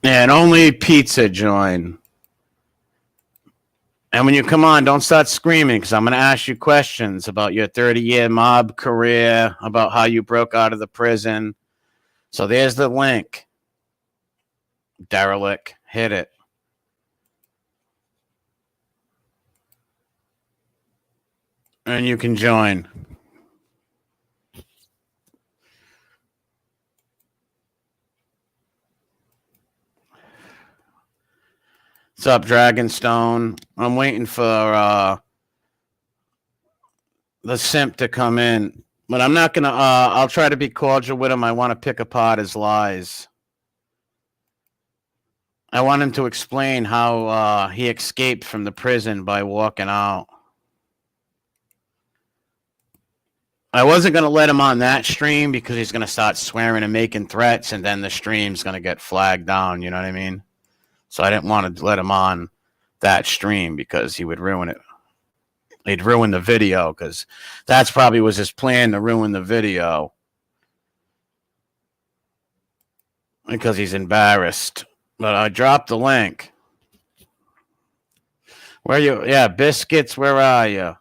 And only pizza join. And when you come on, don't start screaming because I'm going to ask you questions about your 30-year mob career, about how you broke out of the prison. So there's the link. Derelict, hit it. And you can join. What's up, Dragonstone? I'm waiting for the simp to come in. But I'm not going to, I'll try to be cordial with him. I want to pick apart his lies. I want him to explain how he escaped from the prison by walking out. I wasn't going to let him on that stream because he's going to start swearing and making threats, and then the stream's going to get flagged down, you know what I mean? So I didn't want to let him on that stream because he would ruin it. He'd ruin the video because that's probably was his plan, to ruin the video because he's embarrassed. But I dropped the link. Where are you? Yeah, Biscuits, where are you?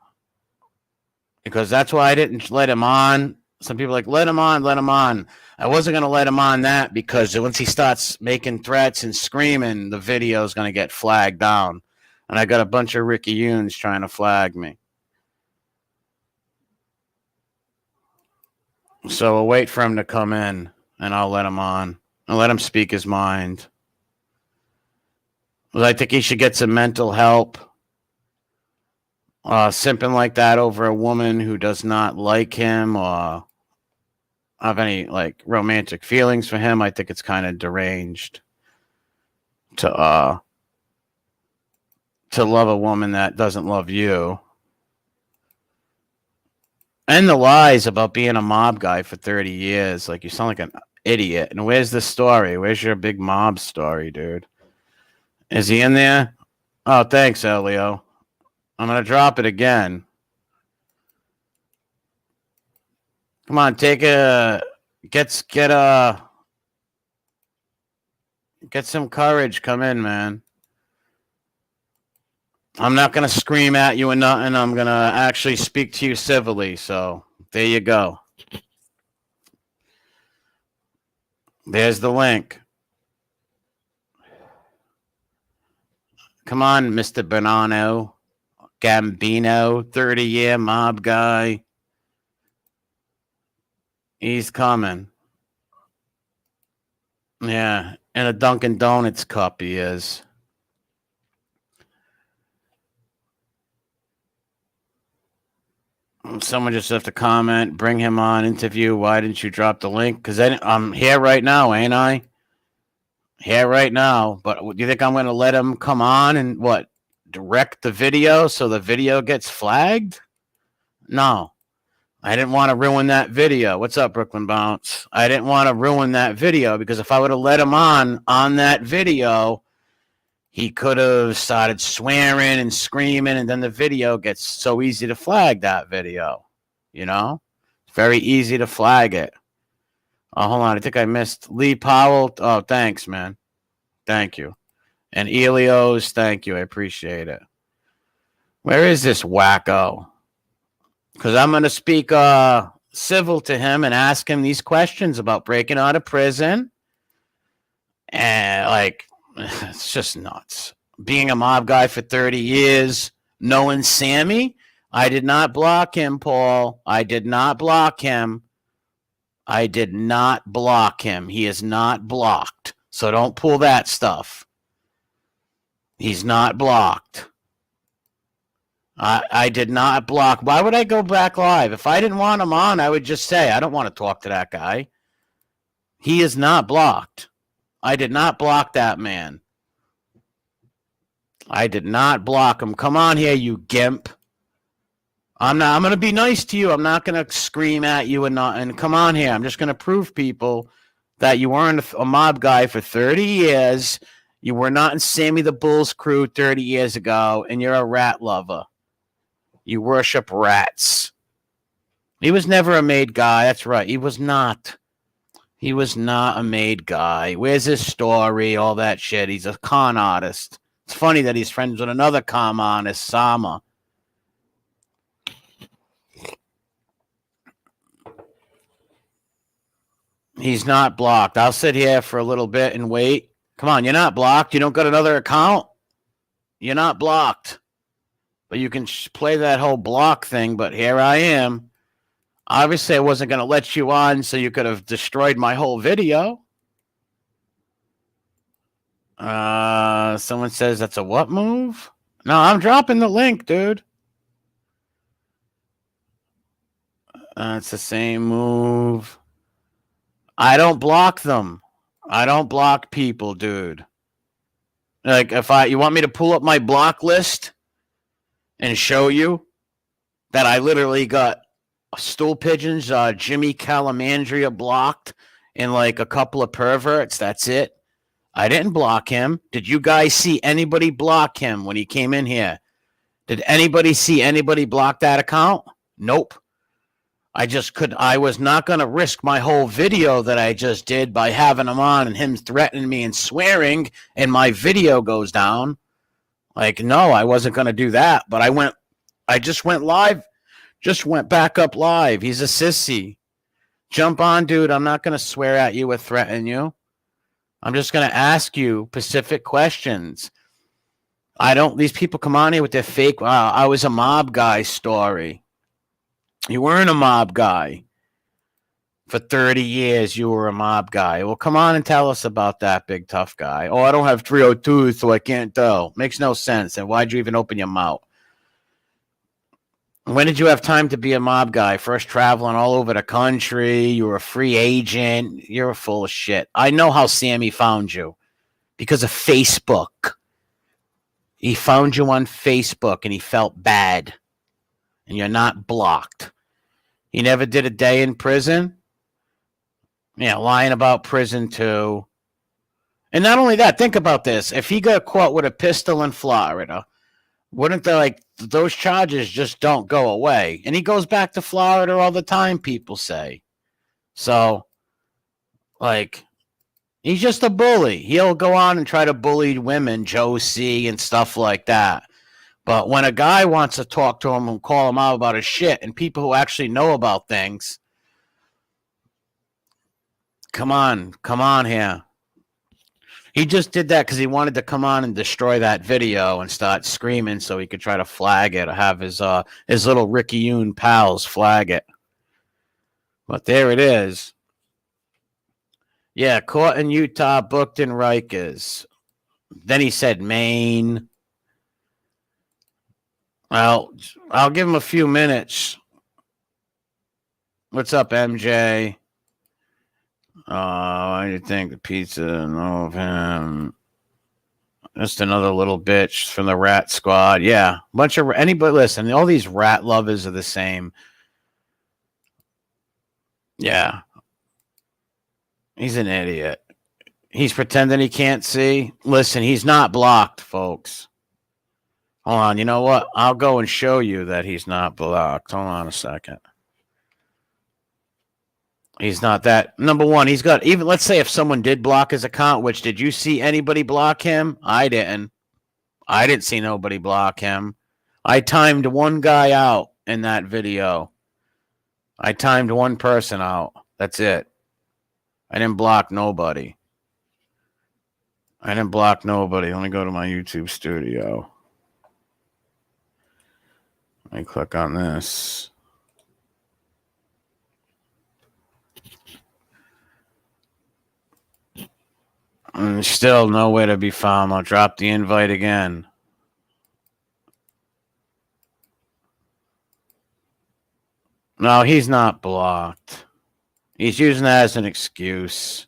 Because that's why I didn't let him on. Some people are like, let him on, let him on. I wasn't going to let him on that because once he starts making threats and screaming, the video is going to get flagged down. And I got a bunch of Ricky Yoons trying to flag me. So we'll wait for him to come in, and I'll let him on. I'll let him speak his mind. I think he should get some mental help. Simping like that over a woman who does not like him or have any like romantic feelings for him, I think it's kind of deranged to love a woman that doesn't love you. And the lies about being a mob guy for 30 years. Like, you sound like an idiot. And where's the story? Where's your big mob story, dude? Is he in there? Oh, thanks, Elio. I'm going to drop it again. Come on, get some courage. Come in, man. I'm not going to scream at you and nothing. I'm going to actually speak to you civilly. So there you go. There's the link. Come on, Mr. Bonanno. Gambino, 30-year mob guy. He's coming. Yeah, in a Dunkin' Donuts cup he is. Someone just have to comment, bring him on, interview. Why didn't you drop the link? Because I'm here right now, ain't I? Here right now. But do you think I'm going to let him come on and what? Direct the video so the video gets flagged? No. I didn't want to ruin that video. What's up, Brooklyn Bounce? I didn't want to ruin that video because if I would have let him on that video, he could have started swearing and screaming, and then the video gets so easy to flag that video. You know? It's very easy to flag it. Oh, hold on. I think I missed Lee Powell. Oh, thanks, man. Thank you. And Elios, thank you. I appreciate it. Where is this wacko? Because I'm going to speak civil to him and ask him these questions about breaking out of prison. And, like, it's just nuts. Being a mob guy for 30 years, knowing Sammy, I did not block him, Paul. I did not block him. I did not block him. He is not blocked. So don't pull that stuff. He's not blocked. I did not block. Why would I go back live? If I didn't want him on, I would just say, I don't want to talk to that guy. He is not blocked. I did not block that man. I did not block him. Come on here, you gimp. I'm going to be nice to you. I'm not going to scream at you and come on here. I'm just going to prove people that you weren't a mob guy for 30 years. You were not in Sammy the Bull's crew 30 years ago, and you're a rat lover. You worship rats. He was never a made guy. That's right. He was not. He was not a made guy. Where's his story? All that shit. He's a con artist. It's funny that he's friends with another con artist, Sama. He's not blocked. I'll sit here for a little bit and wait. Come on, you're not blocked. You don't got another account? You're not blocked. But you can play that whole block thing, but here I am. Obviously, I wasn't going to let you on, so you could have destroyed my whole video. Someone says that's a what move? No, I'm dropping the link, dude. It's the same move. I don't block them. I don't block people, dude. Like, you want me to pull up my block list and show you that I literally got stool pigeons, Jimmy Calamandria blocked, and like a couple of perverts. That's it. I didn't block him. Did you guys see anybody block him when he came in here? Did anybody see anybody block that account? Nope. I was not going to risk my whole video that I just did by having him on and him threatening me and swearing and my video goes down. Like, no, I wasn't going to do that. But I just went live, just went back up live. He's a sissy. Jump on, dude. I'm not going to swear at you or threaten you. I'm just going to ask you specific questions. These people come on here with their fake, I was a mob guy story. You weren't a mob guy. For 30 years, you were a mob guy. Well, come on and tell us about that, big tough guy. Oh, I don't have 302, so I can't tell. Makes no sense. And why'd you even open your mouth? When did you have time to be a mob guy? First traveling all over the country. You were a free agent. You're full of shit. I know how Sammy found you. Because of Facebook. He found you on Facebook and he felt bad. And you're not blocked. He never did a day in prison. Yeah, lying about prison too. And not only that, think about this. If he got caught with a pistol in Florida, wouldn't those charges just don't go away? And he goes back to Florida all the time, people say. So, he's just a bully. He'll go on and try to bully women, Josie and stuff like that. But when a guy wants to talk to him and call him out about his shit, and people who actually know about things, come on here. He just did that because he wanted to come on and destroy that video and start screaming so he could try to flag it or have his little Ricky Yoon pals flag it. But there it is. Yeah, caught in Utah, booked in Rikers. Then he said Maine. Well, I'll give him a few minutes. What's up, MJ? I didn't think the pizza of him. Just another little bitch from the rat squad. Yeah, bunch of anybody. Listen, all these rat lovers are the same. Yeah, he's an idiot. He's pretending he can't see. Listen, he's not blocked, folks. Hold on, you know what? I'll go and show you that he's not blocked. Hold on a second. He's not that. Number one, he's got, even, let's say if someone did block his account, which did you see anybody block him? I didn't. I didn't see nobody block him. I timed one guy out in that video. I timed one person out. That's it. I didn't block nobody. Let me go to my YouTube studio. Let me click on this. And still nowhere to be found. I'll drop the invite again. No, he's not blocked. He's using that as an excuse.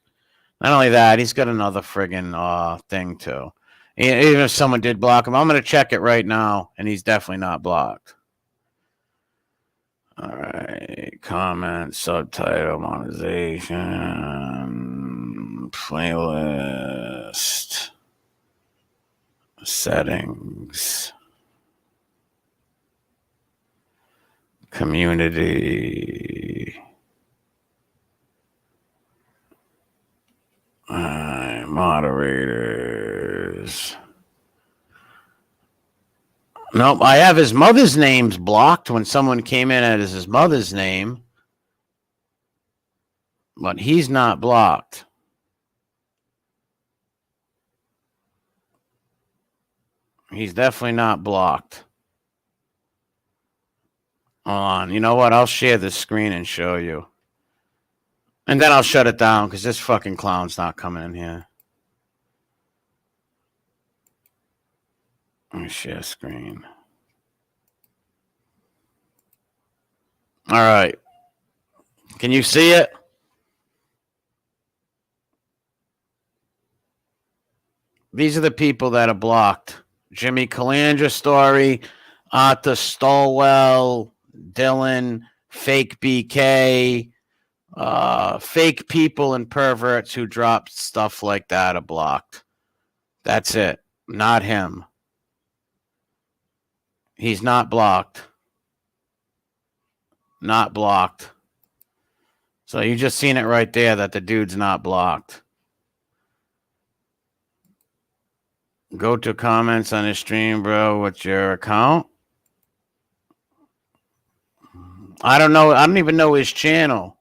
Not only that, he's got another friggin' thing too. Even if someone did block him, I'm going to check it right now, and he's definitely not blocked. All right, comment, subtitle, monetization, playlist, settings, community. Moderators. Nope, I have his mother's names blocked when someone came in as his mother's name. But he's not blocked. He's definitely not blocked. Hold on. You know what? I'll share the screen and show you. And then I'll shut it down because this fucking clown's not coming in here. Let me share screen. All right. Can you see it? These are the people that are blocked. Jimmy Calandra story, Arthur Stolwell, Dylan, fake BK, fake people and perverts who drop stuff like that are blocked. That's it. Not him. He's not blocked. Not blocked. So you just seen it right there that the dude's not blocked. Go to comments on his stream, bro. What's your account? I don't know. I don't even know his channel.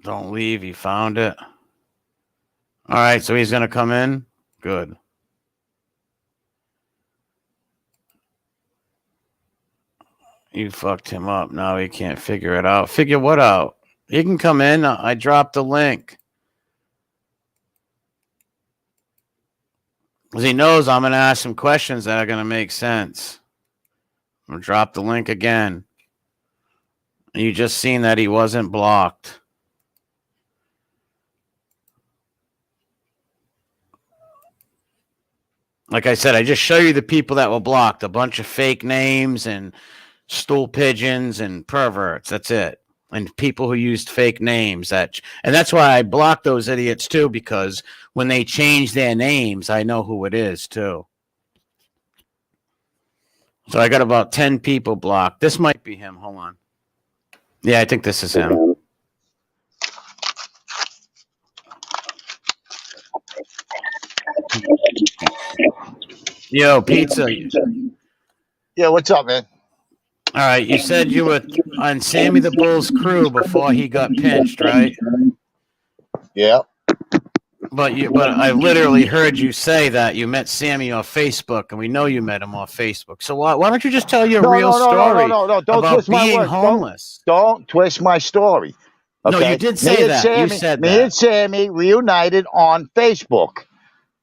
Don't leave. He found it. All right. So he's going to come in. Good. You fucked him up. Now he can't figure it out. Figure what out? He can come in. I dropped the link. Because he knows I'm going to ask some questions that are going to make sense. I'm going to drop the link again. And you just seen that he wasn't blocked. Like I said, I just show you the people that were blocked. A bunch of fake names and stool pigeons and perverts. That's it. And people who used fake names. And that's why I block those idiots too, because when they change their names, I know who it is too. So I got about 10 people blocked. This might be him. Hold on. Yeah, I think this is him. Yo, Pizza. Yeah, what's up, man? All right, you said you were on Sammy the Bull's crew before he got pinched, right? Yeah. But I literally heard you say that you met Sammy on Facebook, and we know you met him on Facebook. So why don't you just tell your real story No, don't about twist my being words. Don't Don't twist my story. Okay? No, you did say that. You said that. Me and Sammy reunited on Facebook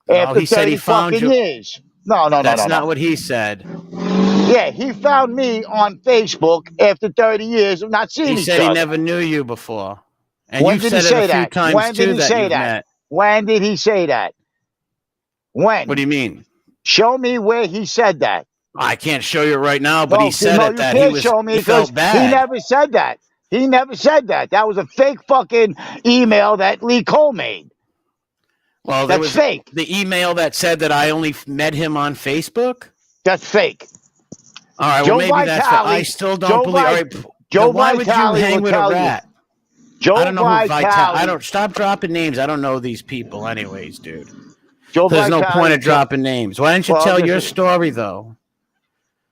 after he said he found you. Years. No. That's not what he said. Yeah, he found me on Facebook after 30 years of not seeing each other. He said he never knew you before. And when you did said he say it a few times when too did he that say you've that? met. When did he say that? When? What do you mean? Show me where he said that. I can't show you it right now, but he said it that he felt bad. He never said that. He never said that. That was a fake fucking email that Lee Cole made. Well, that's fake. The email that said that I only met him on Facebook? That's fake. All right, well, maybe that's what I still don't believe. All right, Joe why would you hang with a rat? I don't know who Vitale. I don't stop dropping names. I don't know these people, anyways, dude. There's no point of dropping names. Why don't you tell your story though?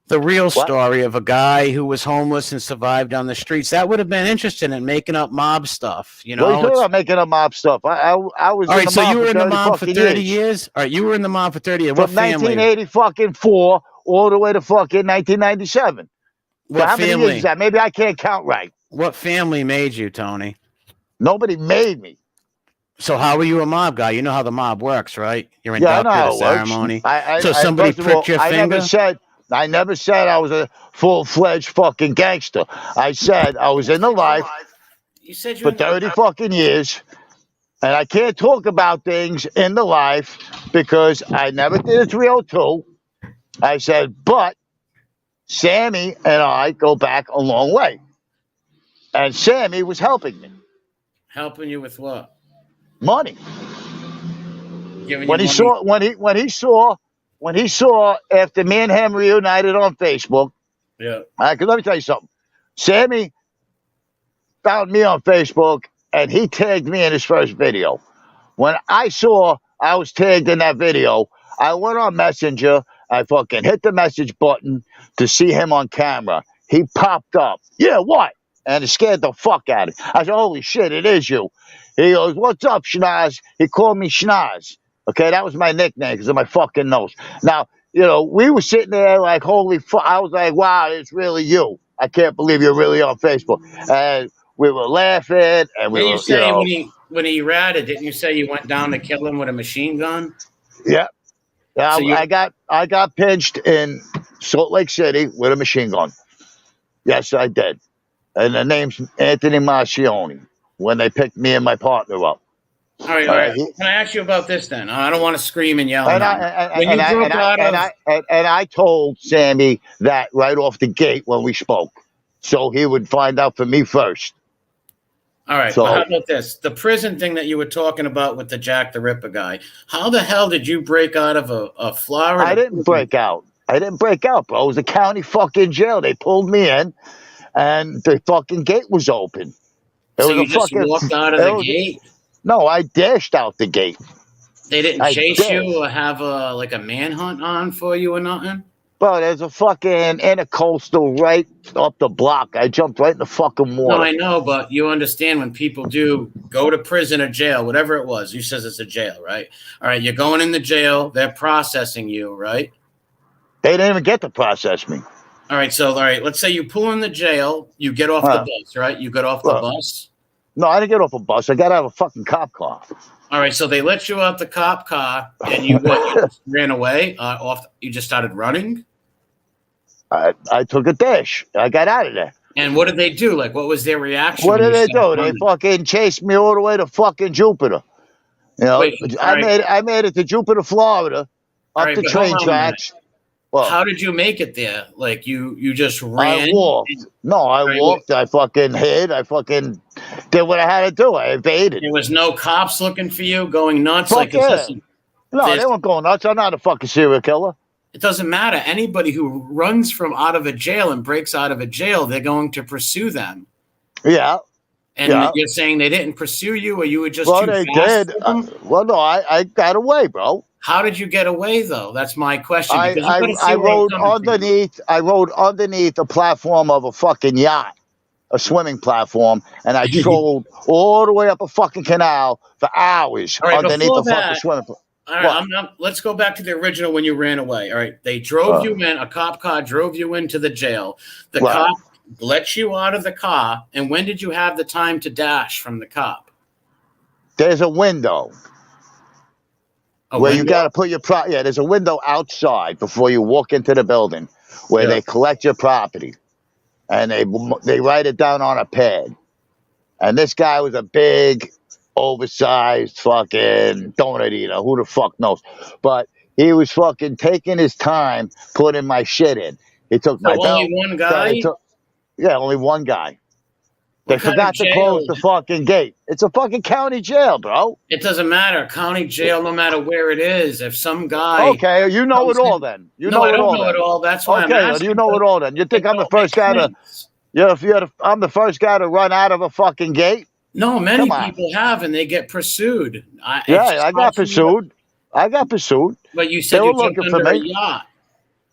The real story of a guy who was homeless and survived on the streets. That would have been interesting in making up mob stuff. You know, what are you talking about making up mob stuff? I was. All right, so you were in the mob for 30 years. All right, you were in the mob for 30 years. From 1984 all the way to fucking 1997. What how family? Many years is that? Maybe I can't count right. What family made you, Tony? Nobody made me. So how were you a mob guy? You know how the mob works, right? You're inducted at a ceremony. So somebody pricked your finger? I never said I was a full-fledged fucking gangster. I said I was in the life for 30 fucking years, and I can't talk about things in the life because I never did a 302. I said, but Sammy and I go back a long way. And Sammy was helping me. Helping you with what? Money. When he saw after me and him reunited on Facebook. Yeah. Because let me tell you something. Sammy found me on Facebook and he tagged me in his first video. When I saw I was tagged in that video, I went on Messenger. I fucking hit the message button to see him on camera. He popped up. Yeah, what? And it scared the fuck out of me. I said, holy shit, it is you. He goes, what's up, Schnoz? He called me Schnoz. Okay, that was my nickname because of my fucking nose. Now, you know, we were sitting there like, holy fuck. I was like, wow, it's really you. I can't believe you're really on Facebook. And we were laughing, and we Didn't were, you say you know, when he ratted, didn't you say you went down to kill him with a machine gun? yeah. So I got pinched in Salt Lake City with a machine gun. Yes, I did. And the name's Anthony Marcioni when they picked me and my partner up. All right. Can I ask you about this then? I don't want to scream and yell. And I told Sammy that right off the gate when we spoke, so he would find out for me first. All right. So, well, how about this? The prison thing that you were talking about with the Jack the Ripper guy. How the hell did you break out of a Florida? I didn't break out. Bro. It was a county fucking jail. They pulled me in, and the fucking gate was open. So you just walked out of the gate? No, I dashed out the gate. They didn't chase you or have a manhunt on for you or nothing? Bro, there's a fucking intercoastal right up the block. I jumped right in the fucking water. No, I know, but you understand when people do go to prison or jail, whatever it was. You says it's a jail, right? All right, you're going in the jail. They're processing you, right? They didn't even get to process me. All right, let's say you pull in the jail. You get off the bus, right? You get off the bus. No, I didn't get off a bus. I got out of a fucking cop car. All right, so they let you out the cop car, and you just ran away you just started running? I took a dash. I got out of there. And what did they do? Like, what was their reaction? What did they do? Running? They fucking chased me all the way to fucking Jupiter. You know, I made it to Jupiter, Florida, up the train tracks. Well, how did you make it there? Like, you just ran? I walked. I walked. I fucking hid. I fucking did what I had to do. I evaded. There was no cops looking for you, going nuts? Fuck yeah. No, they weren't going nuts. I'm not a fucking serial killer. It doesn't matter. Anybody who runs from out of a jail and breaks out of a jail, they're going to pursue them. Yeah. And you're saying they didn't pursue you, or you were just too fast? Well, they did. Well, no, I got away, bro. How did you get away, though? That's my question. I rode underneath. I rode underneath the platform of a fucking yacht, a swimming platform, and I trolled all the way up a fucking canal for hours underneath the fucking swimming pool. All right, let's go back to the original when you ran away. All right, they drove you in. A cop car drove you into the jail. The cop let you out of the car. And when did you have the time to dash from the cop? There's a window where you got to put your there's a window outside before you walk into the building where they collect your property, and they write it down on a pad. And this guy was a big, oversized fucking donut eater. Who the fuck knows? But he was fucking taking his time putting my shit in. He took my belt. Only one guy? Only one guy. They forgot to close the fucking gate. It's a fucking county jail, bro. It doesn't matter. County jail, no matter where it is. If some guy... Okay, you know it all then. I don't know it all. That's why I'm asking. You know it all then. You think I'm the first guy to... I'm the first guy to run out of a fucking gate? No, many people have, and they get pursued. I got pursued. But you said you jumped under a yacht.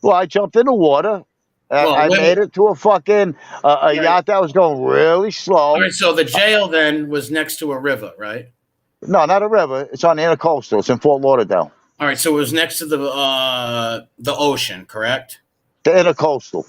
Well, I jumped in the water. I made it to a fucking yacht that was going really slow. All right, so the jail then was next to a river, right? No, not a river. It's on the intercoastal. It's in Fort Lauderdale. All right, so it was next to the ocean, correct? The intercoastal.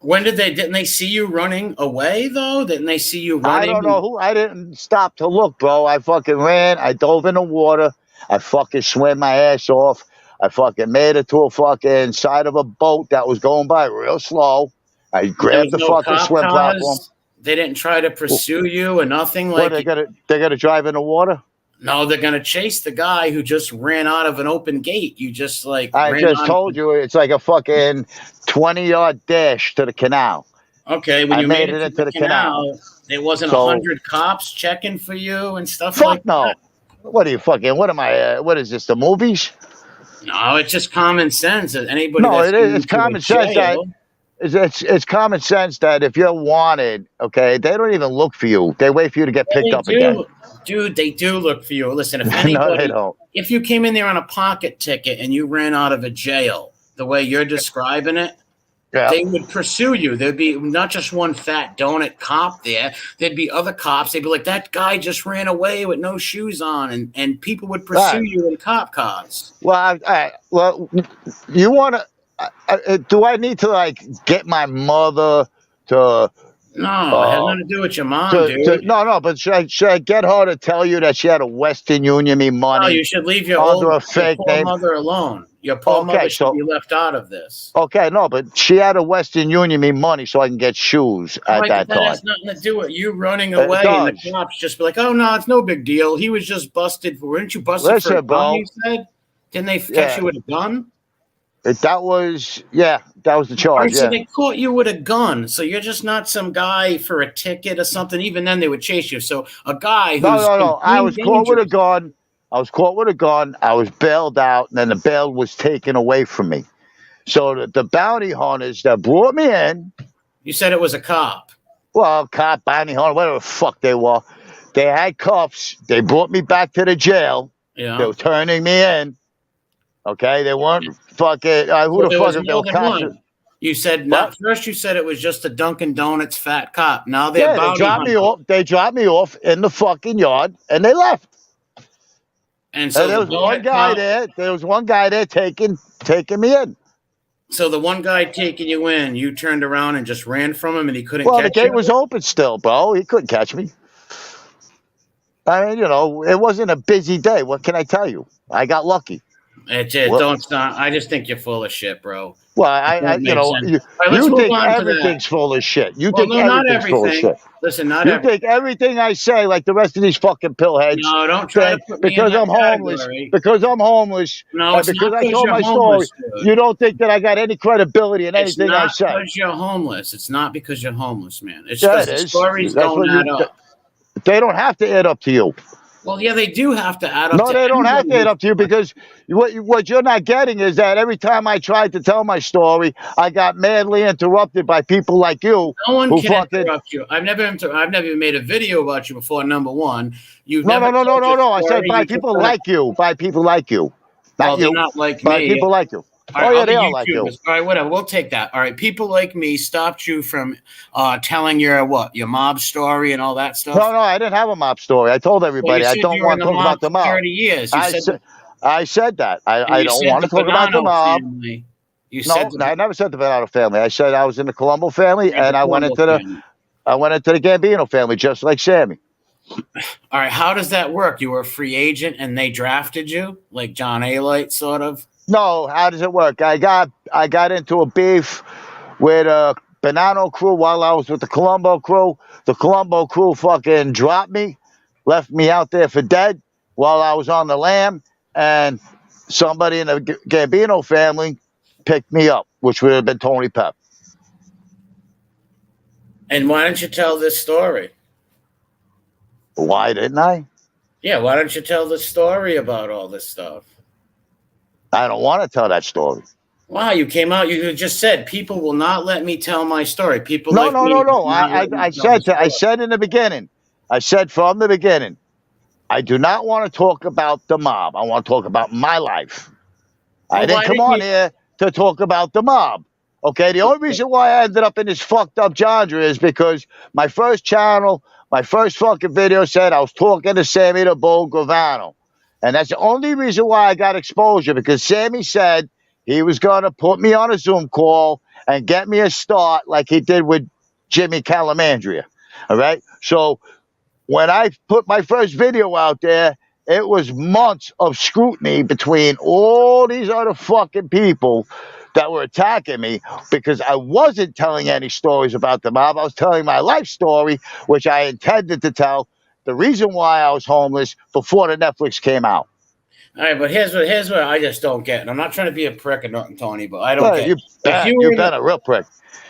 Didn't they see you running away though? Didn't they see you running? I don't know I didn't stop to look, bro. I fucking ran. I dove in the water. I fucking swam my ass off. I fucking made it to a fucking side of a boat that was going by real slow. I grabbed the fucking swim platform. They didn't try to pursue you or nothing? What, they're gonna drive in the water? No, they're gonna chase the guy who just ran out of an open gate. You just I just told you it's like a fucking 20-yard dash to the canal. Okay, when you made it into the canal, there wasn't 100 cops checking for you and stuff like that? Fuck no. What are you fucking? What am I? What is this? The movies? No, it's just common sense. Anybody? No, it is. It's common sense it's common sense that if you're wanted, okay, they don't even look for you. They wait for you to get Yeah, picked they up again. do, dude. They do look for you. Listen, if No, they anybody, don't. if you came in there on a pocket ticket and you ran out of a jail, the way you're describing it, Yeah. they would pursue you. There'd be not just one fat donut cop there. There'd be other cops. They'd be like, that guy just ran away with no shoes on, and people would pursue you in cop cars. Well, well, you want to? Do I need to like get my mother to? No, it has nothing to do with your mom, dude. No, but should I get her to tell you that she had a Western Union me money? No, you should leave your under a your fake poor name? mother alone. Your poor mother should be left out of this. Okay, no, but she had a Western Union me money so I can get shoes at that time. That has nothing to do with you running away, and the cops just be like, "Oh no, it's no big deal. He was just busted for. Weren't you busted for a gun?" You said, "Didn't they catch you with a gun?" That was the charge. So they caught you with a gun. So you're just not some guy for a ticket or something. Even then, they would chase you. So a guy who's no. I was caught with a gun. I was bailed out, and then the bail was taken away from me. So the bounty hunters that brought me in. You said it was a cop. Well, cop, bounty hunter, whatever the fuck they were. They had cuffs. They brought me back to the jail. Yeah. They were turning me in. Okay, they weren't fucking. Who the fuck are they? Cops? You said not first. You said it was just a Dunkin' Donuts fat cop. Now they're they dropped me off. They dropped me off in the fucking yard, and they left. And so there was one guy there. There was one guy there taking me in. So the one guy taking you in, you turned around and just ran from him, and he couldn't. Well, the gate was open still, bro. He couldn't catch me. I mean, it wasn't a busy day. What can I tell you? I got lucky. Don't stop. I just think you're full of shit, bro. Well, you think everything's full of shit. You think everything's full of shit. Listen, not everything. You think everything I say, like the rest of these fucking pillheads. No, don't try to put me because I'm homeless. Because I'm homeless. No, it's because not I told my story. You don't think that I got any credibility in anything I say. It's not because you're homeless. It's not because you're homeless, man. It's because the stories don't add up. They don't have to add up to you. Well, yeah, they do have to add up. No, they don't have to add up to you because what you're not getting is that every time I tried to tell my story, I got madly interrupted by people like you. No one can interrupt you. I've never even made a video about you before. Number one, no. I said by people like you. By people like you. Not you. Not like me. By people like you. They all like you. All right, whatever. We'll take that. All right, people like me stopped you from telling your mob story and all that stuff. No, I didn't have a mob story. I told everybody I don't want to talk about the mob. 30 years. I said that. I don't want to talk about the mob. I never said the Bonanno family. I said I was in the Colombo family, and I went into the Gambino family, just like Sammy. All right, how does that work? You were a free agent, and they drafted you, like John A-Light, sort of. No, how does it work? I got into a beef with a Bonanno crew while I was with the Colombo crew. The Colombo crew fucking dropped me, left me out there for dead while I was on the lam, and somebody in the Gambino family picked me up, which would have been Tony Pep. And why don't you tell this story? Why didn't I? Yeah, why don't you tell the story about all this stuff? I don't want to tell that story. Wow, you came out. You just said people will not let me tell my story. People no. I said in the beginning. I said from the beginning. I do not want to talk about the mob. I want to talk about my life. Well, I didn't come on here to talk about the mob. Okay, the only reason why I ended up in this fucked up genre is because my first channel, my first fucking video said I was talking to Sammy the Bull Gravano. And that's the only reason why I got exposure, because Sammy said he was going to put me on a Zoom call and get me a start like he did with Jimmy Calamandria. All right? So when I put my first video out there, it was months of scrutiny between all these other fucking people that were attacking me because I wasn't telling any stories about the mob. I was telling my life story, which I intended to tell. The reason why I was homeless before the Netflix came out. All right, but here's what I just don't get. And I'm not trying to be a prick or nothing, Tony, but I don't get it. You've been a real prick.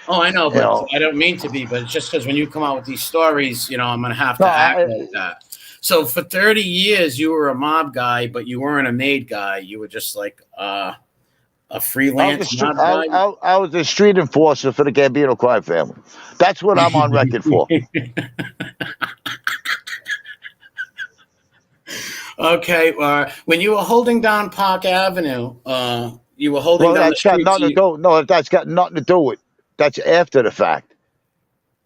Oh, I know, but I don't mean to be. But it's just because when you come out with these stories, I'm going to have to act like that. So for 30 years, you were a mob guy, but you weren't a made guy. You were just like A freelance mob guy? I was a street enforcer for the Gambino crime family. That's what I'm on record for. Okay. When you were holding down Park Avenue, you were holding down the streets. That's got nothing to do with. That's after the fact.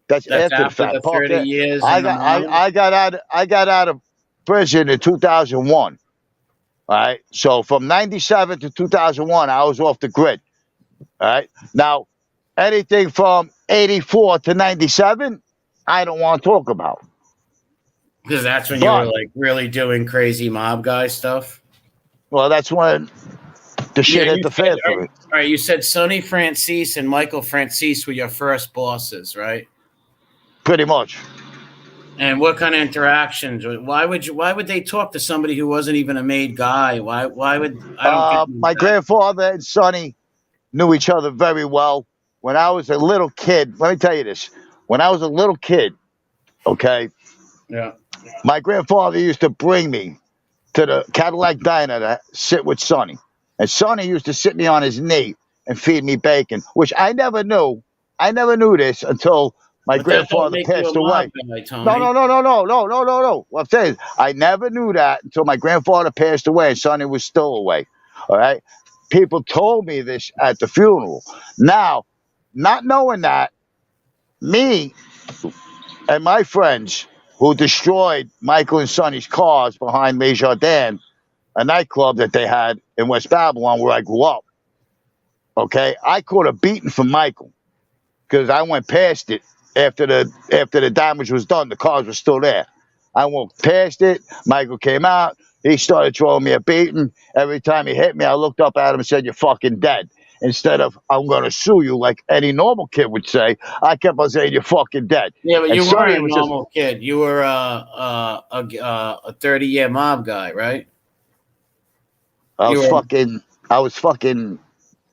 That's after the fact. The 30 years. I got out of prison in 2001. All right. So from 97 to 2001, I was off the grid. All right. Now, anything from 84 to 97, I don't want to talk about. Because that's when you were like really doing crazy mob guy stuff. Well, that's when the shit hit the fan for me. All right. You said Sonny Francis and Michael Francis were your first bosses, right? Pretty much. And what kind of interactions? Why would they talk to somebody who wasn't even a made guy? Why would my grandfather and Sonny knew each other very well. When I was a little kid, let me tell you this. When I was a little kid, okay? Yeah. My grandfather used to bring me to the Cadillac Diner to sit with Sonny. And Sonny used to sit me on his knee and feed me bacon, which I never knew. I never knew this until my grandfather passed away. No. What I'm saying is, I never knew that until my grandfather passed away and Sonny was still away. All right? People told me this at the funeral. Now, not knowing that, me and my friends who destroyed Michael and Sonny's cars behind Les Jardins, a nightclub that they had in West Babylon where I grew up, okay, I caught a beating from Michael because I went past it after the damage was done. The cars were still there. I went past it. Michael came out. He started throwing me a beating. Every time he hit me, I looked up at him and said, "You're fucking dead." Instead of, "I'm going to sue you," like any normal kid would say, I kept on saying, "You're fucking dead." Yeah, but you weren't a normal kid. You were a 30-year mob guy, right? I was fucking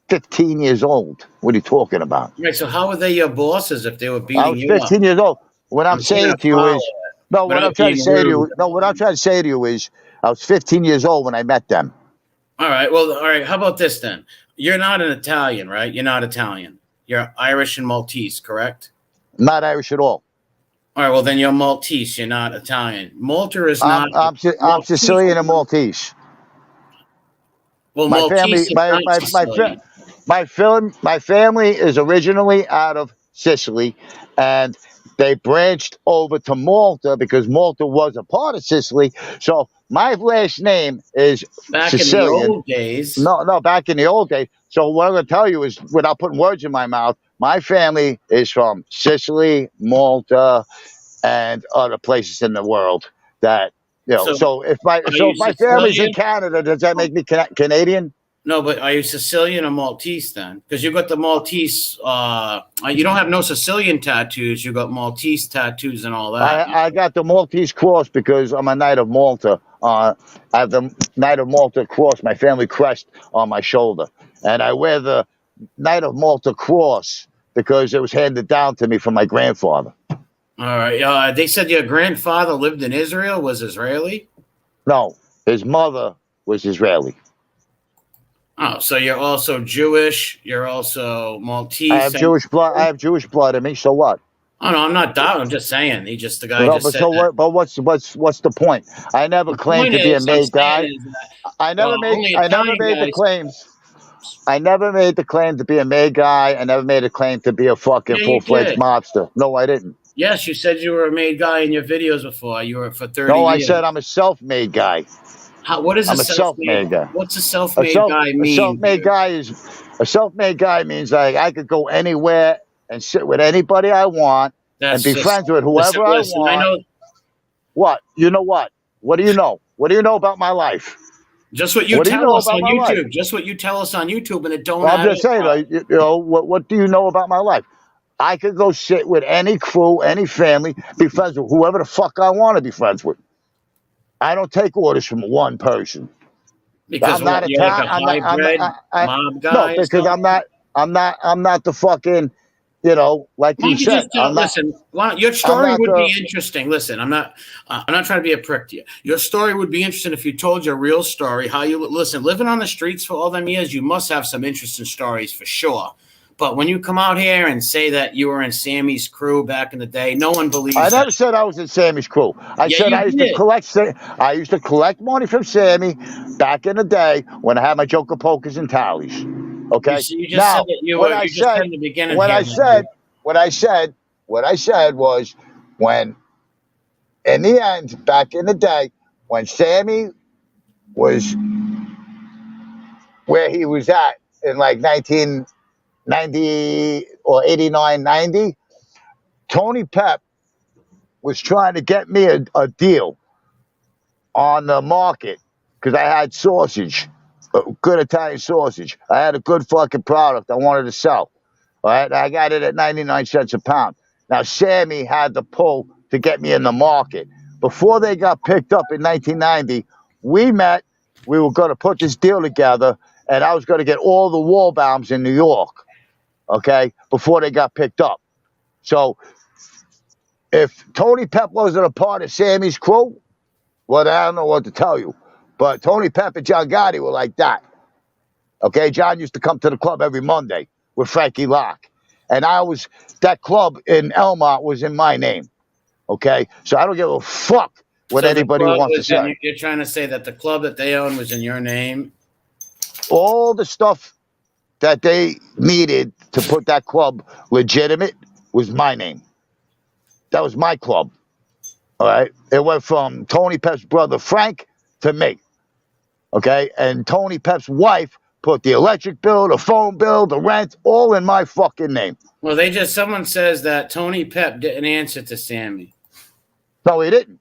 15 years old. What are you talking about? Right. So how were they your bosses if they were beating you up? I was 15 years old. What I'm saying to you is, what I'm trying to say to you is, I was 15 years old when I met them. All right. How about this then? You're not an Italian, right? You're not Italian. You're Irish and Maltese, correct? Not Irish at all. All right. Well, then you're Maltese. You're not Italian. Malta is not. I'm Sicilian and Maltese. Well, my family is originally out of Sicily, and they branched over to Malta because Malta was a part of Sicily. So my last name is Sicilian. In the old days. No, back in the old days. So what I'm going to tell you is, without putting words in my mouth, my family is from Sicily, Malta, and other places in the world that, you know. So if my family's in Canada, does that make me Canadian? No, but are you Sicilian or Maltese then? Because you got the Maltese. You don't have no Sicilian tattoos. You got Maltese tattoos and all that. I got the Maltese cross because I'm a Knight of Malta. I have the Knight of Malta cross, my family crest, on my shoulder, and I wear the Knight of Malta cross because it was handed down to me from my grandfather. All right. They said your grandfather lived in Israel. Was Israeli? No, his mother was Israeli. Oh, so you're also Jewish. You're also Maltese. I have Jewish blood in me. So what? Oh no, I'm not doubting. I'm just saying. The guy just said that. But what's the point? I never claimed to be a made guy. I never made the claims. I never made the claim to be a made guy. I never made a claim to be a fucking full-fledged mobster. No, I didn't. Yes, you said you were a made guy in your videos before. You were for 30 years. No, I said I'm a self-made guy. What is I'm a self-made guy? What's a self-made guy mean? A self-made guy means like I could go anywhere and sit with anybody I want and be friends with whoever I want. I know. What? You know what? What do you know? What do you know about my life? Just what you tell us on YouTube. Life? Just what you tell us on YouTube, and it don't. Well, I'm just saying, like, you know, what do you know about my life? I could go sit with any crew, any family, be friends with whoever the fuck I want to be friends with. I don't take orders from one person. Because you're like a hybrid mob guy. No, because I'm not the fucking you know, like Why you don't you said, just listen? Your I'm story not would the. be interesting. Listen, I'm not trying to be a prick to you. Your story would be interesting if you told your real story. How you listen, living on the streets for all them years, you must have some interesting stories for sure. But when you come out here and say that you were in Sammy's crew back in the day, no one believes I never that. said I was in Sammy's crew. I said you I used to did. collect. I used to collect money from Sammy back in the day when I had my Joker pokers and tallies. Okay. You just said Now, that what I you just said said, in the beginning what here I that you. said, what I said, what I said was when, in the end, back in the day, when Sammy was where he was at in like 1990 or 89, 90, Tony Pep was trying to get me a deal on the market because I had sausage, good Italian sausage. I had a good fucking product I wanted to sell. All right, I got it at 99 cents a pound. Now, Sammy had the pull to get me in the market. Before they got picked up in 1990, we met. We were going to put this deal together, and I was going to get all the wall bombs in New York, okay, before they got picked up. So if Tony Pep wasn't a part of Sammy's crew, well, I don't know what to tell you. But Tony Pep and John Gotti were like that. Okay, John used to come to the club every Monday with Frankie Locke. And that club in Elmont was in my name. Okay, so I don't give a fuck what So the anybody club wants to was say. you're trying to say that the club that they own was in your name? All the stuff that they needed to put that club legitimate was my name. That was my club. All right, it went from Tony Pep's brother Frank to me. Okay, and Tony Pep's wife put the electric bill, the phone bill, the rent, all in my fucking name. Well, someone says that Tony Pep didn't answer to Sammy. No, he didn't.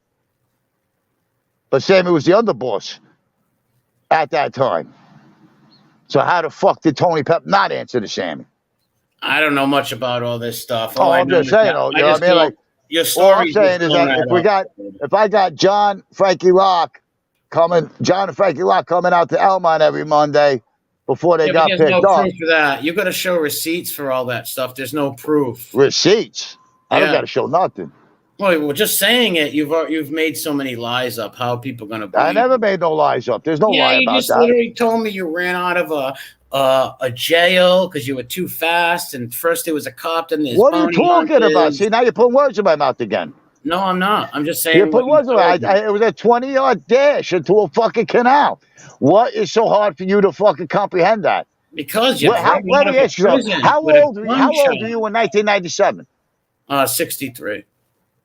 But Sammy was the underboss at that time. So how the fuck did Tony Pep not answer to Sammy? I don't know much about all this stuff. I'm just saying, you know what I mean? Like, your all I'm story saying is that if I got John and Frankie Locke coming out to Elmont every Monday before they got picked up. There's no proof for that. You got to show receipts for all that stuff. There's no proof. Receipts? I don't got to show nothing. Well, just saying it, you've made so many lies up. How are people going to believe? I never made no lies up. There's no lie about that. You just literally told me you ran out of a jail because you were too fast, and first there was a cop, then there's what are you talking about? See, now you're putting words in my mouth again. No, I'm not. I'm just saying. You're putting words in my mouth. It was a 20-yard dash into a fucking canal. What is so hard for you to fucking comprehend that? Because you're let me ask you something. How old were you in 1997? 63.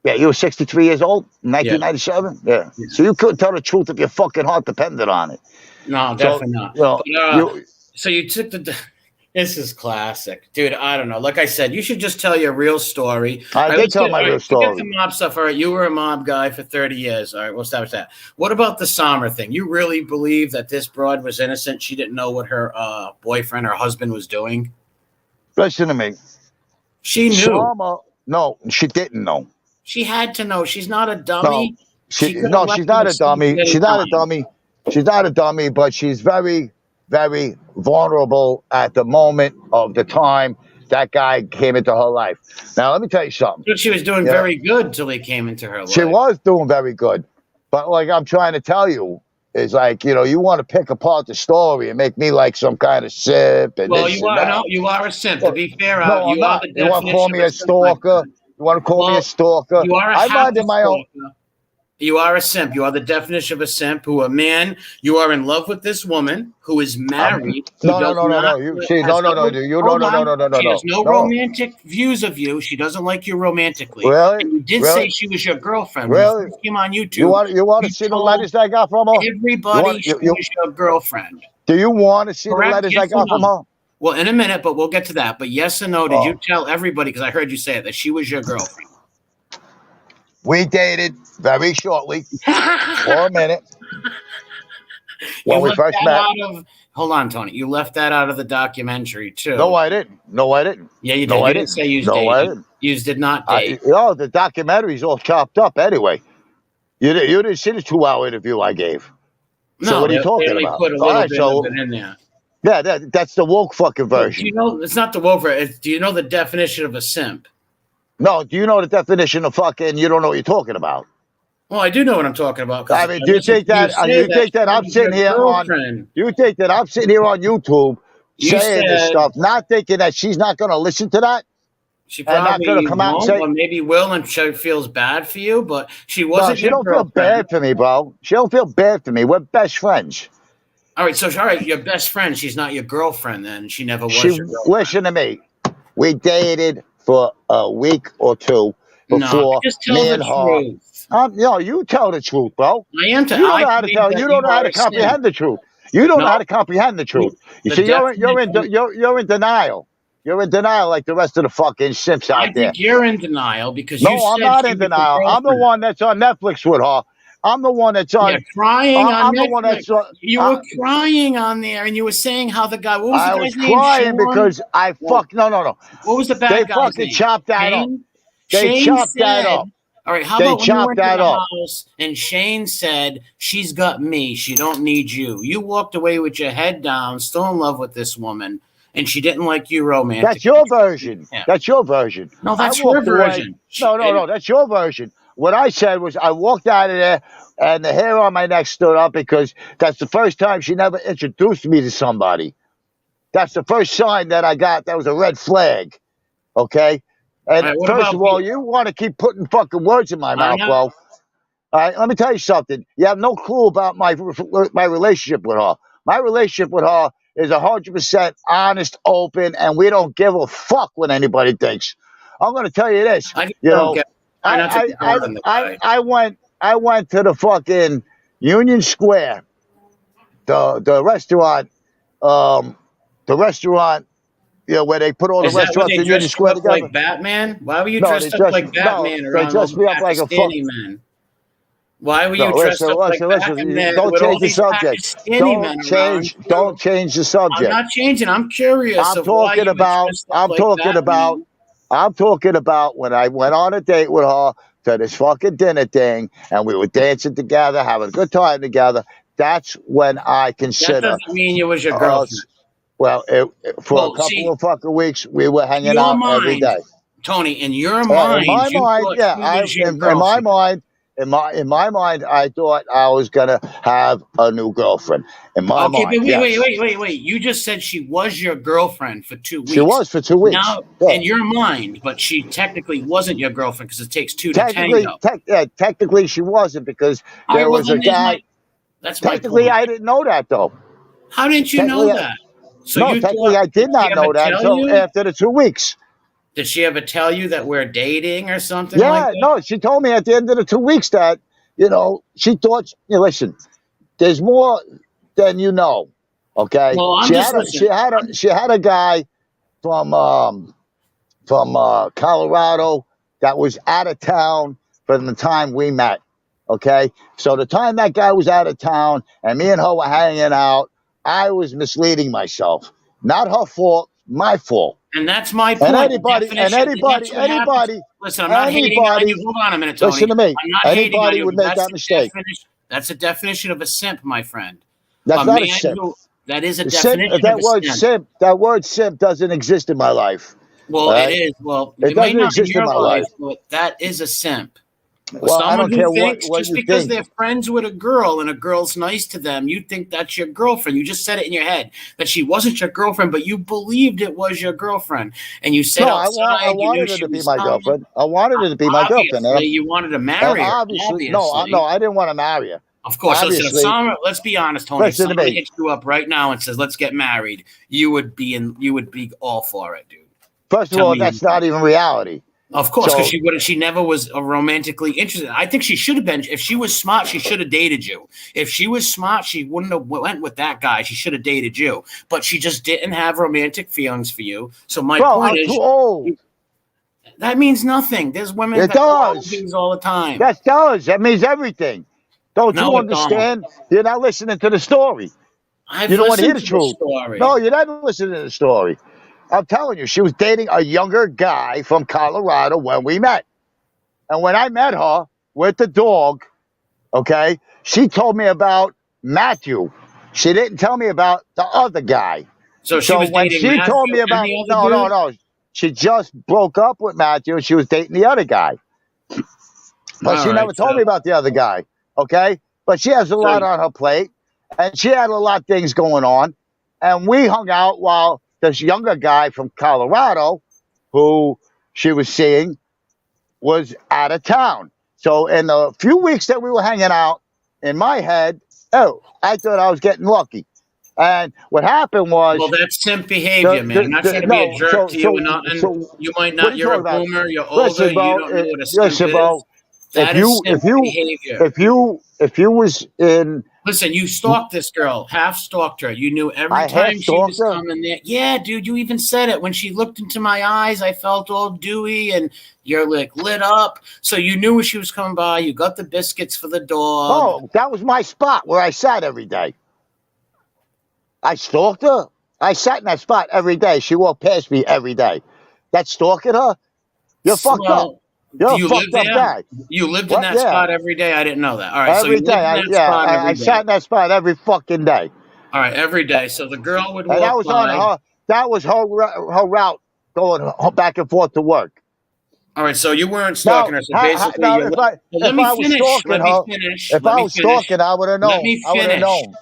Yeah, you were 63 years old in 1997? Yeah. So you couldn't tell the truth if your fucking heart depended on it. No, definitely not. So you took this is classic. Dude, I don't know. Like I said, you should just tell your real story. I did tell my real story. Forget the mob stuff. All right, you were a mob guy for 30 years. All right, we'll stop with that. What about the Sommer thing? You really believe that this broad was innocent? She didn't know what her boyfriend or husband was doing? Listen to me. She knew. Sommer, no, she didn't know. She had to know. She's not a dummy. No, she's not a dummy. She's not a dummy. She's not a dummy, but she's very, very vulnerable at the moment of the time that guy came into her life. Now, let me tell you something. But she was doing very good till he came into her life. She was doing very good. But like I'm trying to tell you, is like, you know, you want to pick apart the story and make me like some kind of simp. And well, you are a simp. To be fair, you want to call me a stalker? You want to call me a stalker? You are I'm minding my own. You are a simp. You are the definition of a simp. You are in love with this woman who is married. No. She has no romantic views of you. She doesn't like you romantically. Really? And you did say she was your girlfriend. Really? When you came on YouTube. You want to see the letters I got from her? Everybody she was your girlfriend. Do you want to see the letters I got from her? Well, in a minute, but we'll get to that. But yes and no, did you tell everybody, because I heard you say it, that she was your girlfriend? We dated very shortly for a minute when we first met. Hold on, Tony. You left that out of the documentary, too. No, I didn't. Yeah, you did. You didn't say you dated. I didn't. You did not date. The documentary's all chopped up anyway. You didn't see the 2-hour interview I gave. So what are you talking about? Put a little bit of it in there. Yeah, that's the woke fucking Well, do version. you know it's not the woke version? Do you know the definition of a simp? No, do you know the definition of fucking? You don't know what you're talking about. Well, I do know what I'm talking about because I I mean, do you listened think to you that? say You that think that she I'm was your sitting here on? girlfriend. You think that I'm sitting here on YouTube You saying this said stuff, not thinking that she's not going to listen to that she and not going to probably come out and won't, say, or maybe will, and she feels bad for you. But she "No, wasn't she your don't feel girlfriend. bad for me, bro. She don't feel bad for me. We're best friends." All right, so all right, your best friend. She's not your girlfriend. Then she never She was your girlfriend. listen to me. We dated for a week or two No, before just tell me the and her. truth. You tell the truth, bro. I am. You don't I know how to believe tell. that You don't you know how are to a simp. comprehend the truth. You don't know how No, to comprehend the truth. You the see, definition. you're in denial. You're in denial like the rest of the fucking simps I out there. think you're in denial because you No, I'm said not she in was your denial. I'm the girlfriend. one that's on Netflix with her. I'm the one that's You're on. crying on I'm the one Netflix. that's on. You were crying on there, and you were saying how the guy. What was the I guy's was name? crying Sean. because I No. fuck. No. What was the They bad guy's fucking name? chopped that up. Shane. They Shane chopped that said. up. All right. How They about when you chopped went to that the up. house and Shane said she's got me. She don't need you. You walked away with your head down, still in love with this woman, and she didn't like you romantically. That's your version. Yeah. That's your version. No, I that's her walked away. version. No. That's your version. What I said was I walked out of there and the hair on my neck stood up because that's the first time she never introduced me to somebody. That's the first sign that I got. That was a red flag. Okay. And All right, what first about of all, you want to keep putting fucking words in my mouth, not? bro. All right, let me tell you something. You have no clue about my relationship with her. My relationship with her is 100% honest, open, and we don't give a fuck what anybody thinks. I'm going to tell you this. I just You don't know, get. Try not to be hard on the guy. I went to the fucking Union Square, the restaurant, the restaurant, where they put all the Is that where restaurants they in Union dressed you Square up together. like Batman? Why were you No, dressed up like Batman they around all dressed the me up like a fuck. Pakistani men? Why were No, you dressed up like listen. Batman Don't with all change the these subject. Pakistani men around Don't you? change the I'm subject. not changing. I'm curious of why you were dressed up I'm like talking about, Batman. I'm talking about when I went on a date with her to this fucking dinner thing and we were dancing together, having a good time together. That's when I That consider doesn't mean you was your girlfriend. us. Well, for a Well, couple see, of fucking weeks, we were in hanging your out every mind, day. Tony, in your In mind, my you mind, thought yeah, she was your in my girlfriend. mind, in my mind, I thought I was gonna have a new girlfriend. In my Okay, mind, but yes, wait. You just said she was your girlfriend for 2 she weeks. was for 2 weeks. Now, Yeah. in your mind, but she technically wasn't your girlfriend because it takes two to tango. Technically, she wasn't because All right, there well was a then guy. that's my Technically, point. I didn't know that though. How didn't you know Technically, that? So no, you technically, thought I did did she not ever know that tell until you? after the 2 weeks. Did she ever tell you that we're dating or something like Yeah, that? no, she told me at the end of the 2 weeks that she thought. Listen, there's more than you know. Okay, Well, I'm just listening. she had a guy from Colorado that was out of town from the time we met. Okay, so the time that guy was out of town and me and her were hanging out, I was misleading myself. Not her fault, my fault. And that's my And point. That's what happens. Listen, I'm not hating on you. Hold on a minute, Tony. Listen to me. I'm not hating on Anybody you. would But make that mistake. That's a definition of a simp, my friend. That's A not a man simp. that is a Simp, definition of a simp. that word simp doesn't exist in my life. Well, All it right? is. Well, It it may doesn't not in exist in your my life, life. but that is a simp. Well, I Someone don't who care thinks what just you because think. they're friends with a girl and a girl's nice to them, you think that's your girlfriend. You just said it in your head that she wasn't your girlfriend, but you believed it was your girlfriend. And you said No, outside you knew wanted her she to be was my telling you. girlfriend. I wanted her to be my girlfriend. Obviously, you wanted to And marry her. obviously, Obviously. no, I didn't want to marry her. Of course. Listen, if Obviously, someone, let's be honest, Tony. If listen to somebody me. hits you up right now and says, "Let's get married," you would be all for it, dude. First of Tell all, me that's you- not even reality. Of course, because So, she never was romantically interested. I think she should have been. If she was smart, she should have dated you. If she was smart, she wouldn't have went with that guy. She should have dated you. But she just didn't have romantic feelings for you. So my bro, point I'm is, too old. that means nothing. There's women It that go out with does. dudes all the time. That does. That means everything. Don't No, you it don't. understand? You're not listening to the story. I've You don't want to hear listened the to the truth. story. No, you're not listening to the story. I'm telling you, she was dating a younger guy from Colorado when we met. And when I met her with the dog, okay, she told me about Matthew. She didn't tell me about the other guy. So she was when dating she told Matthew me and about the other dude? no, she just broke up with Matthew. She was dating the other guy, but All she right. never told me about the other guy. Okay, but she has a So lot on her plate, and she had a lot of things going on, and we hung out while this younger guy from Colorado, who she was seeing, was out of town. So in the few weeks that we were hanging out, in my head, oh, I thought I was getting lucky. And what happened well, was that's simp behavior, man. I'm not trying to be a no. jerk to you or nothing. So You might what are not. you You're talking a about? boomer. You're older. Listen, You bro. don't know what a simp Listen, is. bro. That is simp behavior. If you was in, Listen, you stalked this girl, half stalked her. You knew every I half time she stalked was her. coming there. Yeah, dude, you even said it. When she looked into my eyes, I felt all dewy and you're like lit up. So you knew when she was coming by. You got the biscuits for the dog. Oh, that was my spot where I sat every day. I stalked her. I sat in that spot every day. She walked past me every day. That's stalking her? You're fucked up. Well, You're do a you live fucked up there? guy. You lived in What? that Yeah. spot every day? I didn't know that. All right, so you Every lived day. in that spot I every sat day. in that spot every fucking day. All right, every day. So the girl would And that walk was on by. her. That was her route going back and forth to work. All right, so you weren't Now, stalking her. So basically, now, you if well, let me I was finish. stalking Let me her, finish. if Let I me was finish. stalking, I would have Let known. me I would have finish. known.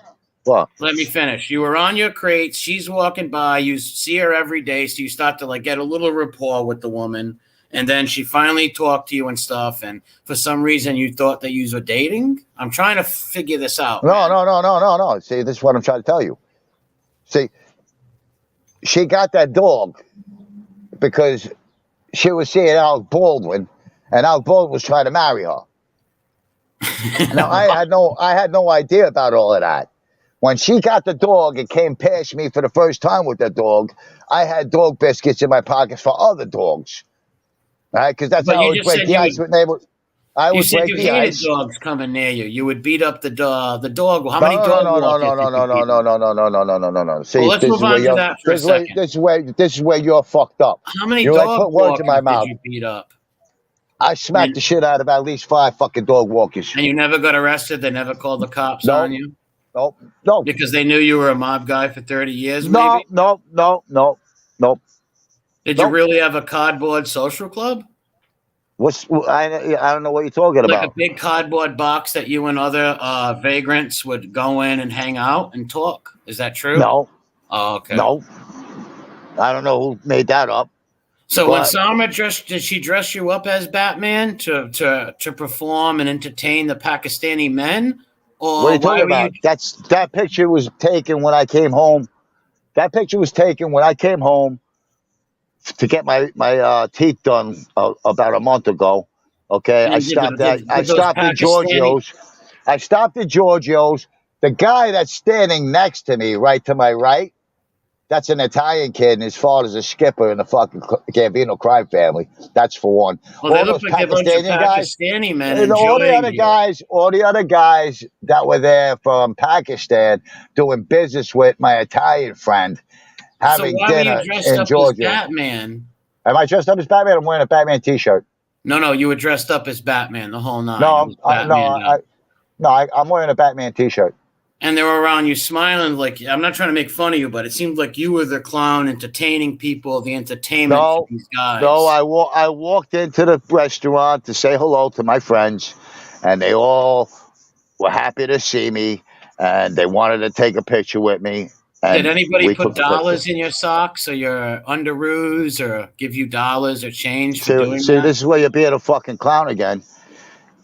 What? Let me finish. You were on your crates. She's walking by. You see her every day, so you start to like get a little rapport with the woman, and then she finally talked to you and stuff. And for some reason, you thought that you were dating. I'm trying to figure this out, No, man. no. See, this is what I'm trying to tell you. See, she got that dog because she was seeing Alec Baldwin, and Alec Baldwin was trying to marry her. Now, I had no idea about all of that. When she got the dog and came past me for the first time with the dog, I had dog biscuits in my pockets for other dogs, right? Because that's But how I you would just break said the ice with neighbors. I you would said break you the hated ice. dogs coming near you. You would beat up the dog. The dog. How many No, dog no, no, walkers no, no, did you no, no, beat no, up? no, no, no, no, no, no, no, no. Well, See, let's move on to that for a second. this is where you're fucked up. How many You like dog put words in my walkers did mouth. you beat up? I smacked the shit out of at least 5 fucking dog walkers. And you never got arrested? They never called the cops on No, you? no, Because they knew you were a mob guy for 30 years, no, maybe? no, no, no, no, Did you no. really have a cardboard social club? I don't know what you're talking Like a about. big cardboard box that you and other vagrants would go in and hang out and talk? Is that true? No, Oh, okay. no. I don't know who made that up. So when But Salma did she dress you up as Batman to perform and entertain the Pakistani men? what are Or you why talking were you about? That picture was taken when I came home. That picture was taken when I came home to get my teeth done about a month ago. Okay, I and stopped at did those Pakistani Giorgio's. I stopped at Giorgio's. The guy that's standing next to me, right to my right, that's an Italian kid, and his father's a skipper in the fucking Gambino crime family. That's for one. well, they All look those like a bunch of Pakistani guys, Pakistani men and all enjoying you. the other guys that were there from Pakistan doing business with my Italian friend, So having why were you dinner dressed in up as Georgia. Batman? Am I dressed up as Batman? I'm wearing a Batman T-shirt. No, you were dressed up as Batman the whole nine. It No, was Batman. I'm wearing a Batman T-shirt. And they were around you smiling like, I'm not trying to make fun of you, but it seemed like you were the clown entertaining people, the entertainment for these guys. No, I walked into the restaurant to say hello to my friends, and they all were happy to see me, and they wanted to take a picture with me. And did anybody we put took a picture. dollars in your socks or your underoos or give you dollars or change for doing See, that? this is where you're being a fucking clown again.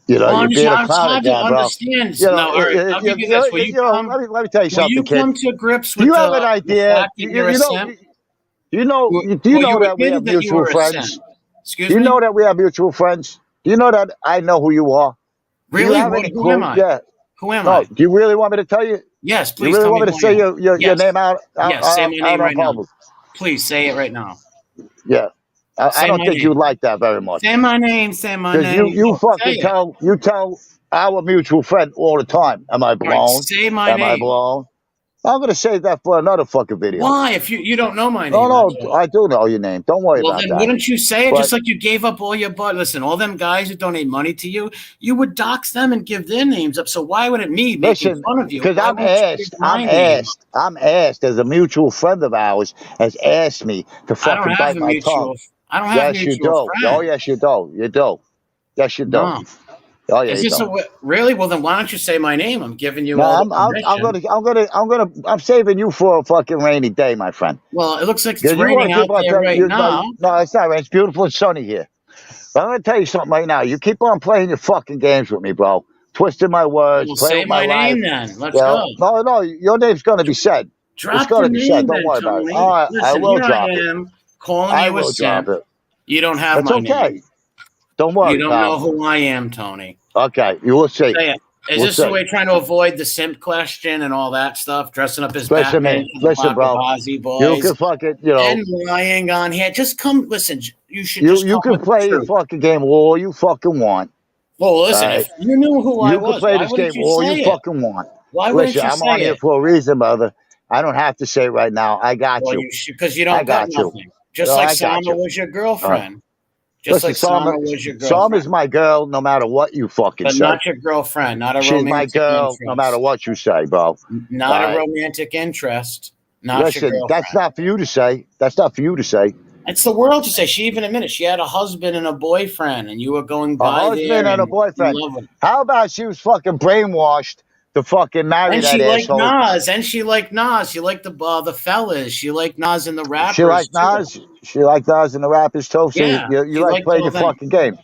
You know, Well, you're being a it's clown hard to again, bro. understand. You know, No, all right, I'll give you this. let me tell you something, kid. Come to grips Do with you have an the idea? fact that you're a simp? Do you know You that we have admitted that you mutual were a friends? simp. Excuse Do you me? know that we have mutual friends? Do you know that I know who you are? Do you Really? have any Who am clue? I? Yeah. Who am No. I? Do you really want me to tell you? Yes, You please really tell want me me to who I say am. your Yes. name out Say my name on right now. public? Please say it right now. Yeah. I Say don't my think name. you like that very much. Say my name. Say my Because name. you fucking Say it. tell our mutual friend all the time. Am I All right, blown? say my Am I name. blown? I'm gonna save that for another fucking video. Why? If you don't know my name. No, I do know your name. Don't worry well, about then that. wouldn't you say it? But- Just like you gave up all your butt. Listen, all them guys who donate money to you, you would dox them and give their names up. So why would it me making fun of you? Because Why I'm wouldn't you give my name? I'm asked as a mutual friend of ours has asked me to I don't fucking have bite a my mutual. tongue. I don't have Yes, you mutual do. friends. Oh, yes, you do. You do. Yes, you do. No. Oh, yeah, Is you this do. really? Well, then why don't you say my name? I'm giving you No, all the permission. I'm saving you for a fucking rainy day, my friend. Well, it looks like it's Because you want raining to out keep on there right now. No, it's not. It's beautiful and sunny here. But I'm gonna tell you something right now. You keep on playing your fucking games with me, bro. Twisting my words, Well, playing say with my my name life. then. Let's go. No, your name's gonna be said. It's Drop gonna the be said. name Don't then, worry about it. Tony. All right, I Listen, will here drop I it. am calling I you a will drop simp. it. You don't have That's my okay. name. Don't worry. You don't know who I am, Tony. Okay, you will see. Say it. Is We'll this the see. way trying to avoid the simp question and all that stuff? Dressing up as Listen, Batman man. for the Listen, bro. paparazzi You boys can fucking, and lying on here. Just come. Listen, you should just you come can with the play your truth. fucking game all you fucking want. Well, listen, All if you knew who I You can was, play why this wouldn't game you all say you it? fucking want. Why wouldn't Listen, you I'm on say here it? for a reason, brother. I don't have to say it right now. I got Well, you. you should, because you I don't got got you. nothing. Just No, like I got Sama you. was your girlfriend. Just Listen, like Sama was your Sama girlfriend. is my girl no matter what you fucking But say. not your girlfriend, not a She's romantic my girl interest. no matter what you say, bro. Not All a right. romantic interest. Not your Listen, girlfriend. that's not for you to say. That's not for you to say. It's the world to say. She even admitted she had a husband and a boyfriend, and you were going A by husband there and a and boyfriend. love it. How about she was fucking brainwashed to fucking marry And that she liked asshole? Nas, and she liked Nas. She liked the fellas. She liked Nas and the rappers. She liked Nas. Too. She liked Nas and the rappers too. So Yeah, you like playing your fucking game.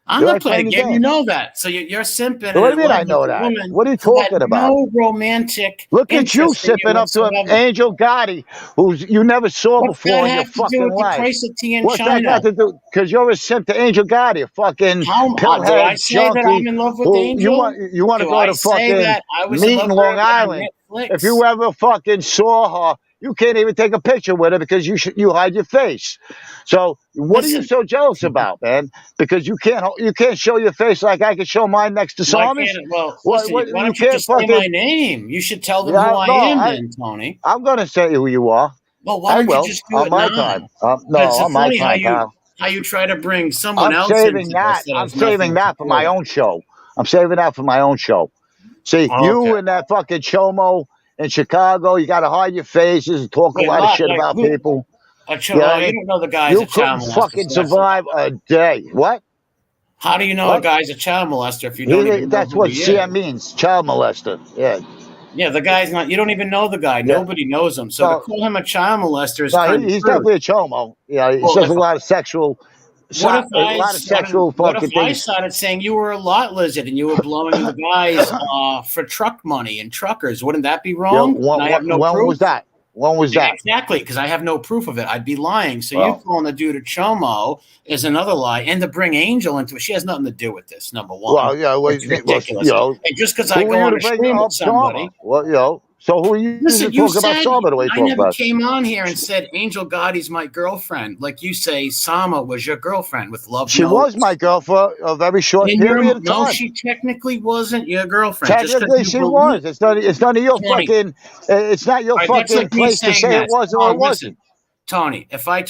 I'm not playing a game. You know that. So you're simping. What do you mean and I know a that? woman What are you who had talking about? no romantic. Look at you interest in sipping up to an whatsoever. Angel Gotti, who you never saw What's before that in your have to do fucking with the life. price of tea in What's China? that got to do? Because you're a simp to Angel Gotti, a fucking Did I pillhead say that I'm junkie. in love with Who Angel? you want to go to fucking meet in Long Island? If you ever fucking saw her, you can't even take a picture with her because you hide your face. So what are you so jealous about, man? Because you can't show your face like I can show mine next to Sama's. Well, listen, why don't you just say my name? You should tell them who I am, then, Tony. I'm gonna say who you are. Well, why don't you just do on it my now? time. On my time, pal. How you try to bring someone else I'm into saving that for my own show. I'm saving that for my own show. See, you and that fucking chomo in Chicago, you got to hide your faces and talk a lot of shit about people. You don't know the guy's a child molester. You couldn't fucking survive a day. What? How do you know a guy's a child molester if you don't even know That's what CM means, child molester. Yeah. Yeah, the guy's not. You don't even know the guy. Yeah. Nobody knows him. So to call him a child molester is kind of he's definitely a chomo. Yeah, he says a lot of sexual. What if I started saying you were a lot lizard and you were blowing the guys for truck money and truckers? Wouldn't that be wrong? Yeah, I have no proof. When was that? When was that? Exactly, because I have no proof of it. I'd be lying. So you calling the dude a chomo is another lie. And to bring Angel into it, she has nothing to do with this, number one. Well, yeah, it's ridiculous. And just because I go on a stream with somebody. Well, so who are you talking about Sama the way I never came on here and said Angel Gotti's my girlfriend. Like you say, Sama was your girlfriend with love. She was my girl for a very short period of time. No, she technically wasn't your girlld. Technically, she was. It's none of your fucking. It's not your fucking place to say it was or it wasn't. Tony, if I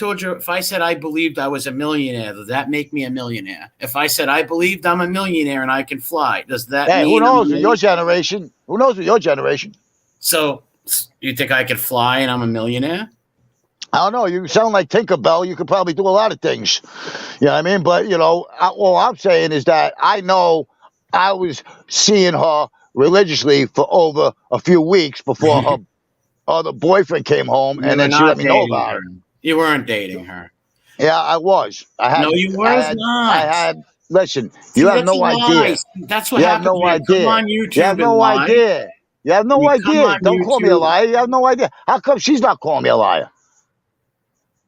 said I believed I was a millionaire, does that make me a millionaire? If I said I believed I'm a millionaire and I can fly, does that mean who knows with your generation? Who knows with your generation? So you think I could fly and I'm a millionaire? I don't know. You sound like Tinkerbell. You could probably do a lot of things. You know what I mean? But, all I'm saying is that I know I was seeing her religiously for over a few weeks before her other boyfriend came home, and then she let me know about it. You weren't dating her. Yeah, I was. No, you were not. Listen, you have no idea. That's what happens when you come on YouTube. You have no idea. You have no idea. Don't call me a liar. You have no idea. How come she's not calling me a liar?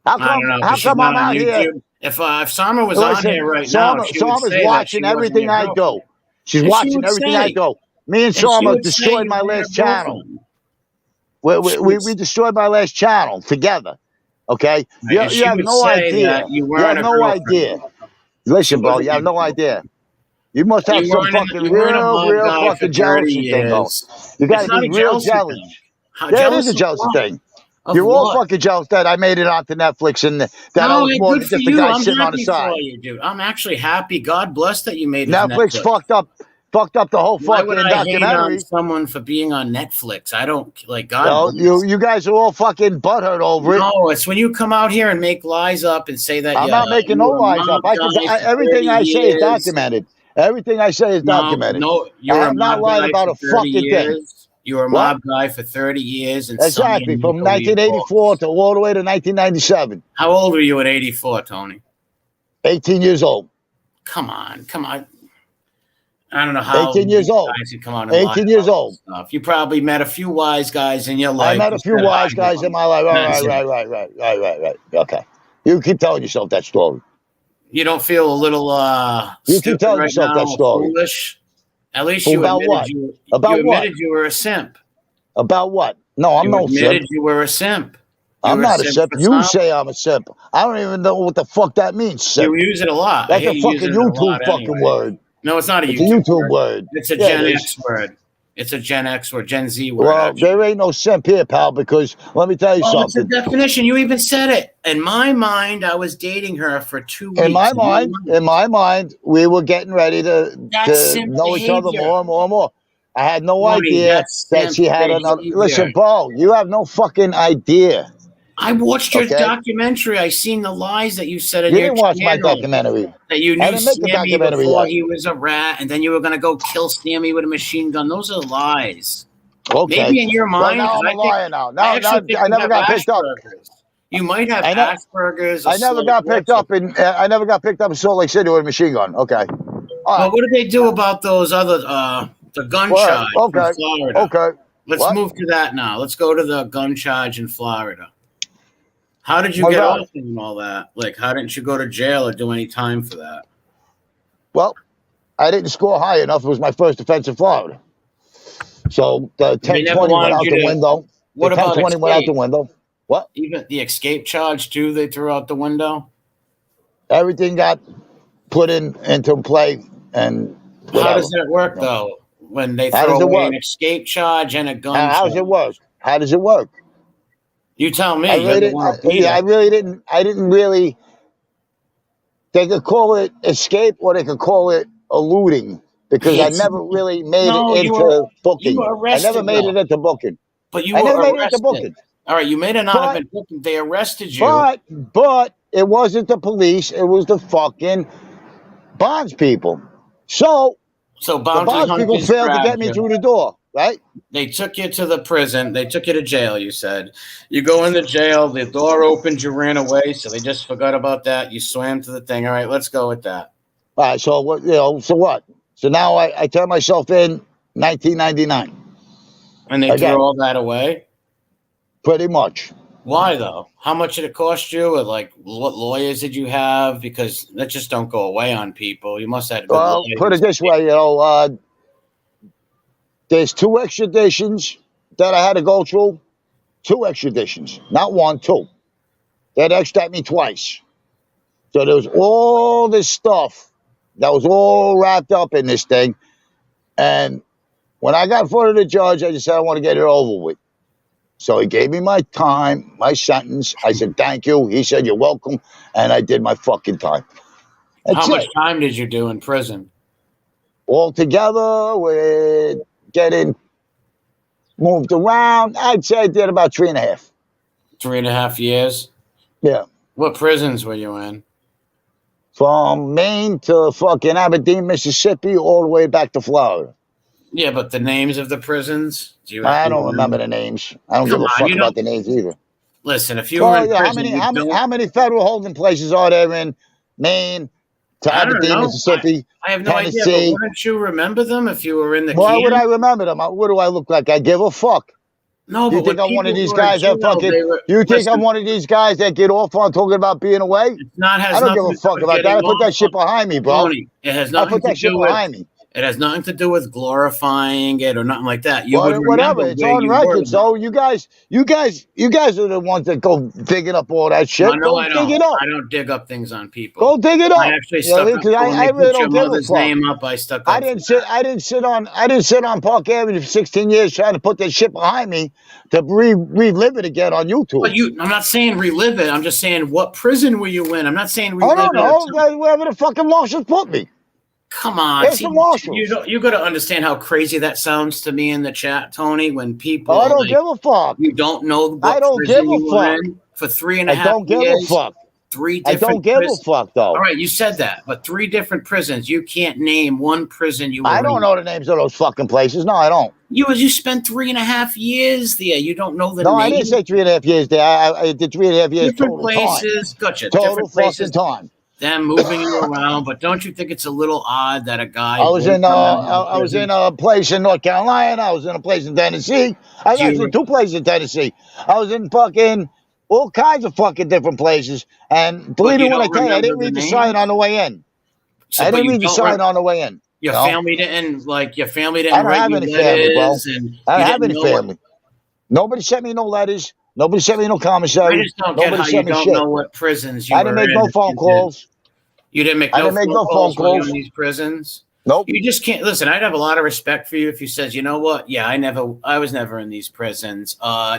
How come I'm out here? If Sama was on here right now, Sama's watching everything I do. She's watching everything I do. Me and Sama destroyed my last channel. We destroyed my last channel together. Okay? You have no idea. You have no idea. Listen, bro, you have no idea. You must have some fucking real fucking jealousy thing going. You got to be real jealous. How Yeah, it is a of jealousy what? thing. Of You're all what? fucking jealous that I made it onto Netflix and that I No, was hey, more good than for just a you. guy I'm sitting on the happy for side. you, dude. I'm actually happy. God bless that you made it to Netflix Netflix. fucked up the whole Why would fucking I hate on documentary. someone for being on Netflix? I don't like You God know, bless. you guys are all fucking butthurt over it. No, it's when you come out here and make lies up and say that I'm not making you no were a lies up. mob guy for 30 Everything I say is years. documented. Everything I say is documented. No, you I were a have not mob lied guy about for a 30 fucking thing. years. You were a What? mob guy for 30 years in Sunny Exactly, and from Maple Leaf 1984 Books. to all the way to 1997. How old were you at 84, Tony? 18 years old. Come on. I don't know how 18 years these old. guys can come out and lie 18 years about old. this stuff. You probably met a few wise guys in your I life. met You a few said hi wise to guys in them. my life. That's it. Right. Okay. You keep telling yourself that story. You don't feel a little You keep stupid telling right yourself that now or story. foolish? At least Well, you about admitted what? you About what? admitted you were a simp. About what? No, I'm You no simp. admitted you were a simp. You I'm were a not a simp simp. for You some. say I'm a simp. I don't even know what the fuck that means, You simp. use it a lot. I That's hear a you fucking using it a YouTube lot fucking anyway. word. No, it's not a It's a YouTube YouTube word. word. It's a Yeah, Gen it X is. word. It's a Gen X word, Gen Z word, Well, actually. there ain't no simp here, pal, because let me tell you Well, it's a something. definition. You even said it. In my mind, I was dating her for 2 In weeks. my mind, we were getting ready That's to simp know each other behavior. more and more and more. I had no Tony, idea that's that simp she had another. behavior. Listen, Bo, you have no fucking idea. I watched your Okay, documentary. I seen the lies that you said in you your didn't watch my channel. documentary. That you I knew didn't make the Sammy documentary before yet. he was a rat, and then you were going to go kill Sammy with a machine gun. Those are lies. Okay. Maybe in your Well, mind, now because I'm a liar now. Now, actually think I you never have got picked up. Asperger's. You might have I know. Asperger's or I never slight got picked up autism. in. I never got picked up in Salt Lake City with a machine gun. Okay. All Well, right. what did they do about those other the gun Well, charge from okay. Florida? Okay. Let's What? move to that now. Let's go to the gun charge in Florida. How did you What get about off and all that? Like, how didn't you go to jail or do any time for that? Well, I didn't score high enough. It was my first offense in Florida. So the They never 1020 went wanted out you the to. window. The What about 1020 went out the escape? window. What? Even the escape charge too, they threw out the window. Everything got put into play and How whatever. does that work You know. though? When they How throw does it away an work? escape charge and a gun How does it work? charge? How does it work? You tell me. I You're really the didn't. one who beat her. I really didn't. I didn't really. They could call it escape or they could call it eluding because I It's never really made it no. into You booking. were I never arrested made it though. into booking. But you I never were made it into arrested. booking. All right, you may not have But been booked. They arrested you. but it wasn't the police. It was the fucking bonds people. So So the bounty bonds people hunters failed to grabbed get me you. through the door, right? They took you to the prison. They took you to jail, you said. You go in the jail. The door opened. You ran away. So they just forgot about that. You swam to the thing. All right, let's go with that. All right. So what? So what? So now I turn myself in 1999. And they threw Again, all that away? pretty much. Why, though? How much did it cost you? Or, like, what lawyers did you have? Because that just don't go away on people. You must have had good Well, put lawyers. it this way, there's 2 extraditions that I had to go through. 2 extraditions, not 1, 2. That extradited me twice. So there was all this stuff that was all wrapped up in this thing. And when I got in front of the judge, I just said, I want to get it over with. So he gave me my time, my sentence. I said, thank you. He said, you're welcome. And I did my fucking time. That's How much it. time did you do in prison? Altogether, with getting moved around, I'd say I did about 3.5. 3.5 years? Yeah. What prisons were you in? From Maine to fucking Aberdeen, Mississippi, all the way back to Florida. Yeah, but the names of the prisons? Do you I don't remember the names. I don't Come give a on, fuck you about don't. the names either. Listen, if you were in prison, you don't. How many federal holding places are there in Maine to I don't Aberdeen, know. Mississippi, I have no idea, but Tennessee? wouldn't you remember them if you were in the Why would I camp? remember them? What do I look like? I give a fuck. No, Do you but think when I'm one of people these go to guys that jail, fucking? they were. Do you think I'm Listen, one of these guys that get off on talking about being away? it not I has don't give nothing a to do fuck with about that. getting I put that off. shit behind me, bro. Tony, it has I nothing put to that shit do with. behind me. It has nothing to do with glorifying it or nothing like that. You would whatever. remember It's where on you record. were. So you guys are the ones that go digging up all that shit. No, Go I dig don't. it up. I don't dig up things on people. Go dig it I up. actually You know what I stuck mean? up Because for when I they really put your don't give a mother's fuck. name up. I stuck up. I didn't sit on Park Avenue for 16 years trying to put that shit behind me to relive it again on YouTube. But I'm not saying relive it. I'm just saying, what prison were you in? I'm not saying I relive don't it. know. Wherever the fucking marshals put me. Come on, It's the marshals. you got to understand how crazy that sounds to me in the chat, Tony. When people I don't give a fuck. you don't know what I don't give prison a you were fuck. in for 3.5 I don't give a years. fuck. 3 I different don't give a prisons. fuck, though. All right, you said that, but 3 different prisons. You can't name one prison you were in. I don't know the names of those fucking places. No, I don't. You spent 3.5 years there. You don't know the name. No, I didn't say 3.5 years there. I did 3.5 years different total places. time. Gotcha. Total Different fucking places. time. Them moving you around, but don't you think it's a little odd that a guy? I was in a place in North Carolina. I was in a place in Tennessee. I was actually 2 places in Tennessee. I was in fucking all kinds of fucking different places. And believe me when I tell you, I didn't read the sign on the way in. I didn't read the sign on the way in. Your family didn't write you I don't have any family, bro. I don't have any family. Nobody sent me no letters. Nobody sent me no commissary. I just don't get how you don't know what prisons you were in. I didn't make no phone calls. You didn't make no phone calls in these prisons? Nope. You just can't listen. I'd have a lot of respect for you if you says, you know what? Yeah, I was never in these prisons.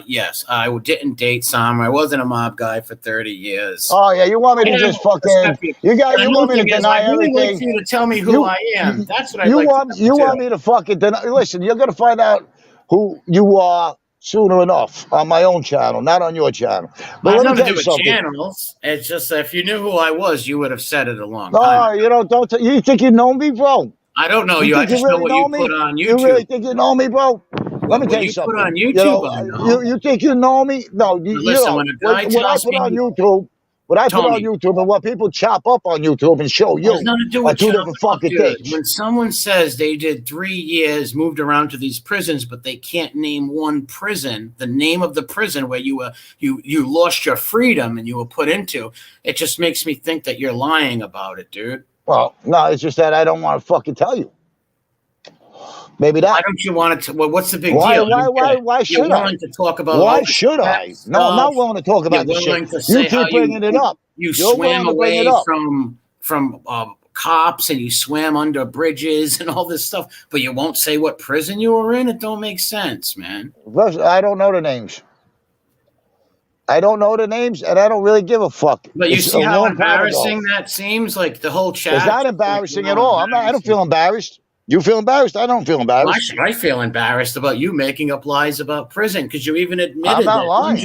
Yes, I didn't date Summer. I wasn't a mob guy for 30 years. Oh yeah, you want me to just fucking you want me to deny everything? I like for you to tell me who I am. That's what I like. You want me to fucking deny? Listen, you're gonna find out who you are sooner enough on my own channel, not on your channel. But let me tell you something. Channels. It's just if you knew who I was, you would have said it a long time ago. You don't. You think you know me, bro? I don't know you. I just know what you put on YouTube. You really think you know me, bro? Let me tell you something. Put on YouTube, you think you know me? No, listen. When a guy tells me on YouTube. What I put on YouTube and what people chop up on YouTube and show you are 2 different fucking things. When someone says they did 3 years, moved around to these prisons, but they can't name one prison, the name of the prison where you lost your freedom and you were put into, it just makes me think that you're lying about it, dude. Well, no, it's just that I don't want to fucking tell you. Maybe that. Why don't you want to? Well, what's the big deal? Why should I? To talk about why should I? No, I'm not willing to talk about this shit. You keep bringing it up. You swam away from cops and you swam under bridges and all this stuff, but you won't say what prison you were in. It don't make sense, man. I don't know the names. I don't know the names, and I don't really give a fuck. But you see how embarrassing that seems? Like the whole chat. It's not embarrassing at all. I don't feel embarrassed. You feel embarrassed? I don't feel embarrassed. Why should I feel embarrassed about you making up lies about prison? Because you even admitted I'm not lying.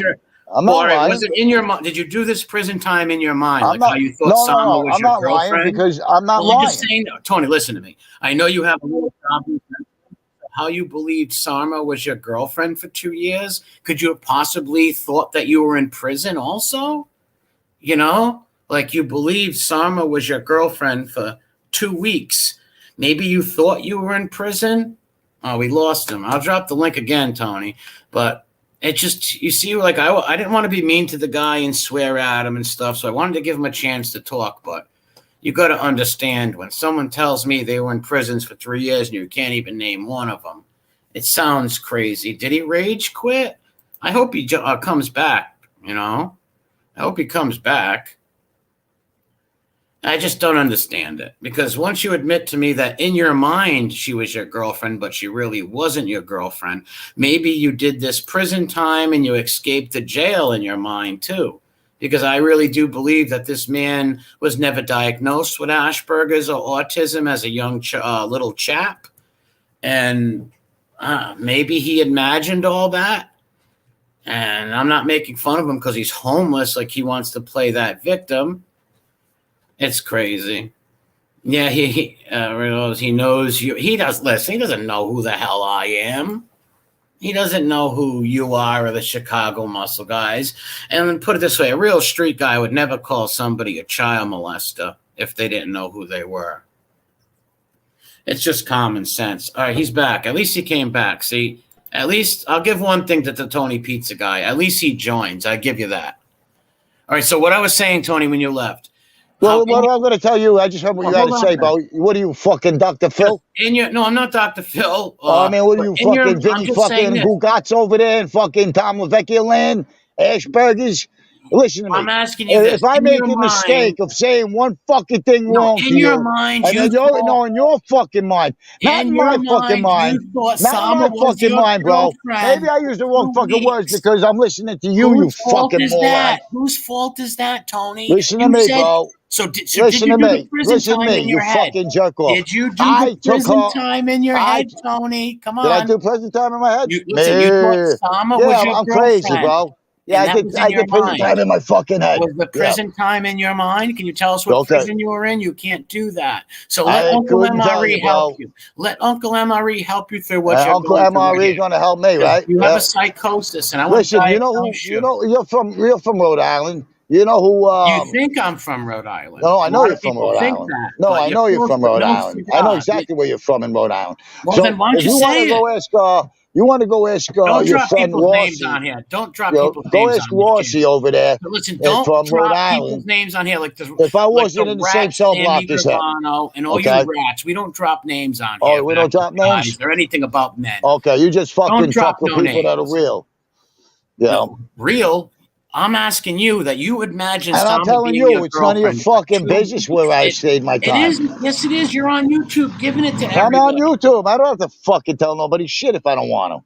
I'm not lying. Was it in your mind? Did you do this prison time in your mind? How you thought Sama was your girlfriend? Lying because I'm not lying. Just saying, Tony, listen to me. I know you have a little problem. How you believed Sarma was your girlfriend for 2 years? Could you have possibly thought that you were in prison also? You know, like you believed Sarma was your girlfriend for 2 weeks. Maybe you thought you were in prison. Oh, we lost him. I'll drop the link again, Tony. But it just, you see, like I didn't want to be mean to the guy and swear at him and stuff. So I wanted to give him a chance to talk. But you got to understand when someone tells me they were in prisons for 3 years and you can't even name one of them, it sounds crazy. Did he rage quit? I hope he comes back, you know. I hope he comes back. I just don't understand it because once you admit to me that in your mind she was your girlfriend, but she really wasn't your girlfriend, maybe you did this prison time and you escaped the jail in your mind too. Because I really do believe that this man was never diagnosed with Asperger's or autism as a young little chap. And maybe he imagined all that. And I'm not making fun of him because he's homeless, like he wants to play that victim. It's crazy. Yeah, he knows you. He doesn't know who the hell I am. He doesn't know who you are or the Chicago Muscle guys. And then put it this way, a real street guy would never call somebody a child molester if they didn't know who they were. It's just common sense. All right, he's back. At least he came back. See, at least I'll give one thing to the Tony Pizza guy. At least he joins. I give you that. All right, so what I was saying, Tony, when you left, Well, what I'm going to tell you, I just heard what you had to say, bro. What are you, fucking Dr. Phil? No, I'm not Dr. Phil. I mean, what are you, fucking Vinny fucking Gugats over there and fucking Tom LaVecchia land, Ashburgers? Listen to me. I'm asking you this. If I make a mistake of saying one fucking thing wrong to you, in your mind, in your fucking mind, not in my fucking mind, not in my fucking mind, bro. Maybe I use the wrong fucking words because I'm listening to you, you fucking moron. Whose fault is that, Tony? Listen to me, bro. Listen to me. Listen to me, you fucking jerk off. Did you do the prison time in your head, Tony? Come on. Did I do prison time in my head? You thought Sama was your I'm girlfriend. crazy, bro. Yeah, I did prison time in my fucking head. Was the prison time in your mind? Can you tell us what prison you were in? You can't do that. So let Uncle MRE help you. Let Uncle MRE help you through what you're Uncle MRE going to help me, right? You have a psychosis, and I want to listen. You're from Rhode Island. You know who? You think I'm from Rhode Island? No, I know you're from Rhode Island. No, I know you're from Rhode Island. I know exactly where you're from in Rhode Island. Well, then why don't you say it? You want to go ask your friend Rossi. On here. Don't drop people's names on here. Go ask Rossi over there. Listen, don't from drop Rhode Island. people's names on here. Like if I wasn't in the same cell block as him. And all you rats, we don't drop names on here. Oh, we don't drop names? Or anything about men. Okay, you just fucking fuck with people that are real. Yeah. No, real? I'm asking you that you imagine. And I'm telling you, it's none of your fucking business where I stayed my time. It is. Yes, it is. You're on YouTube giving it to everybody. I'm on YouTube. I don't have to fucking tell nobody shit if I don't want to.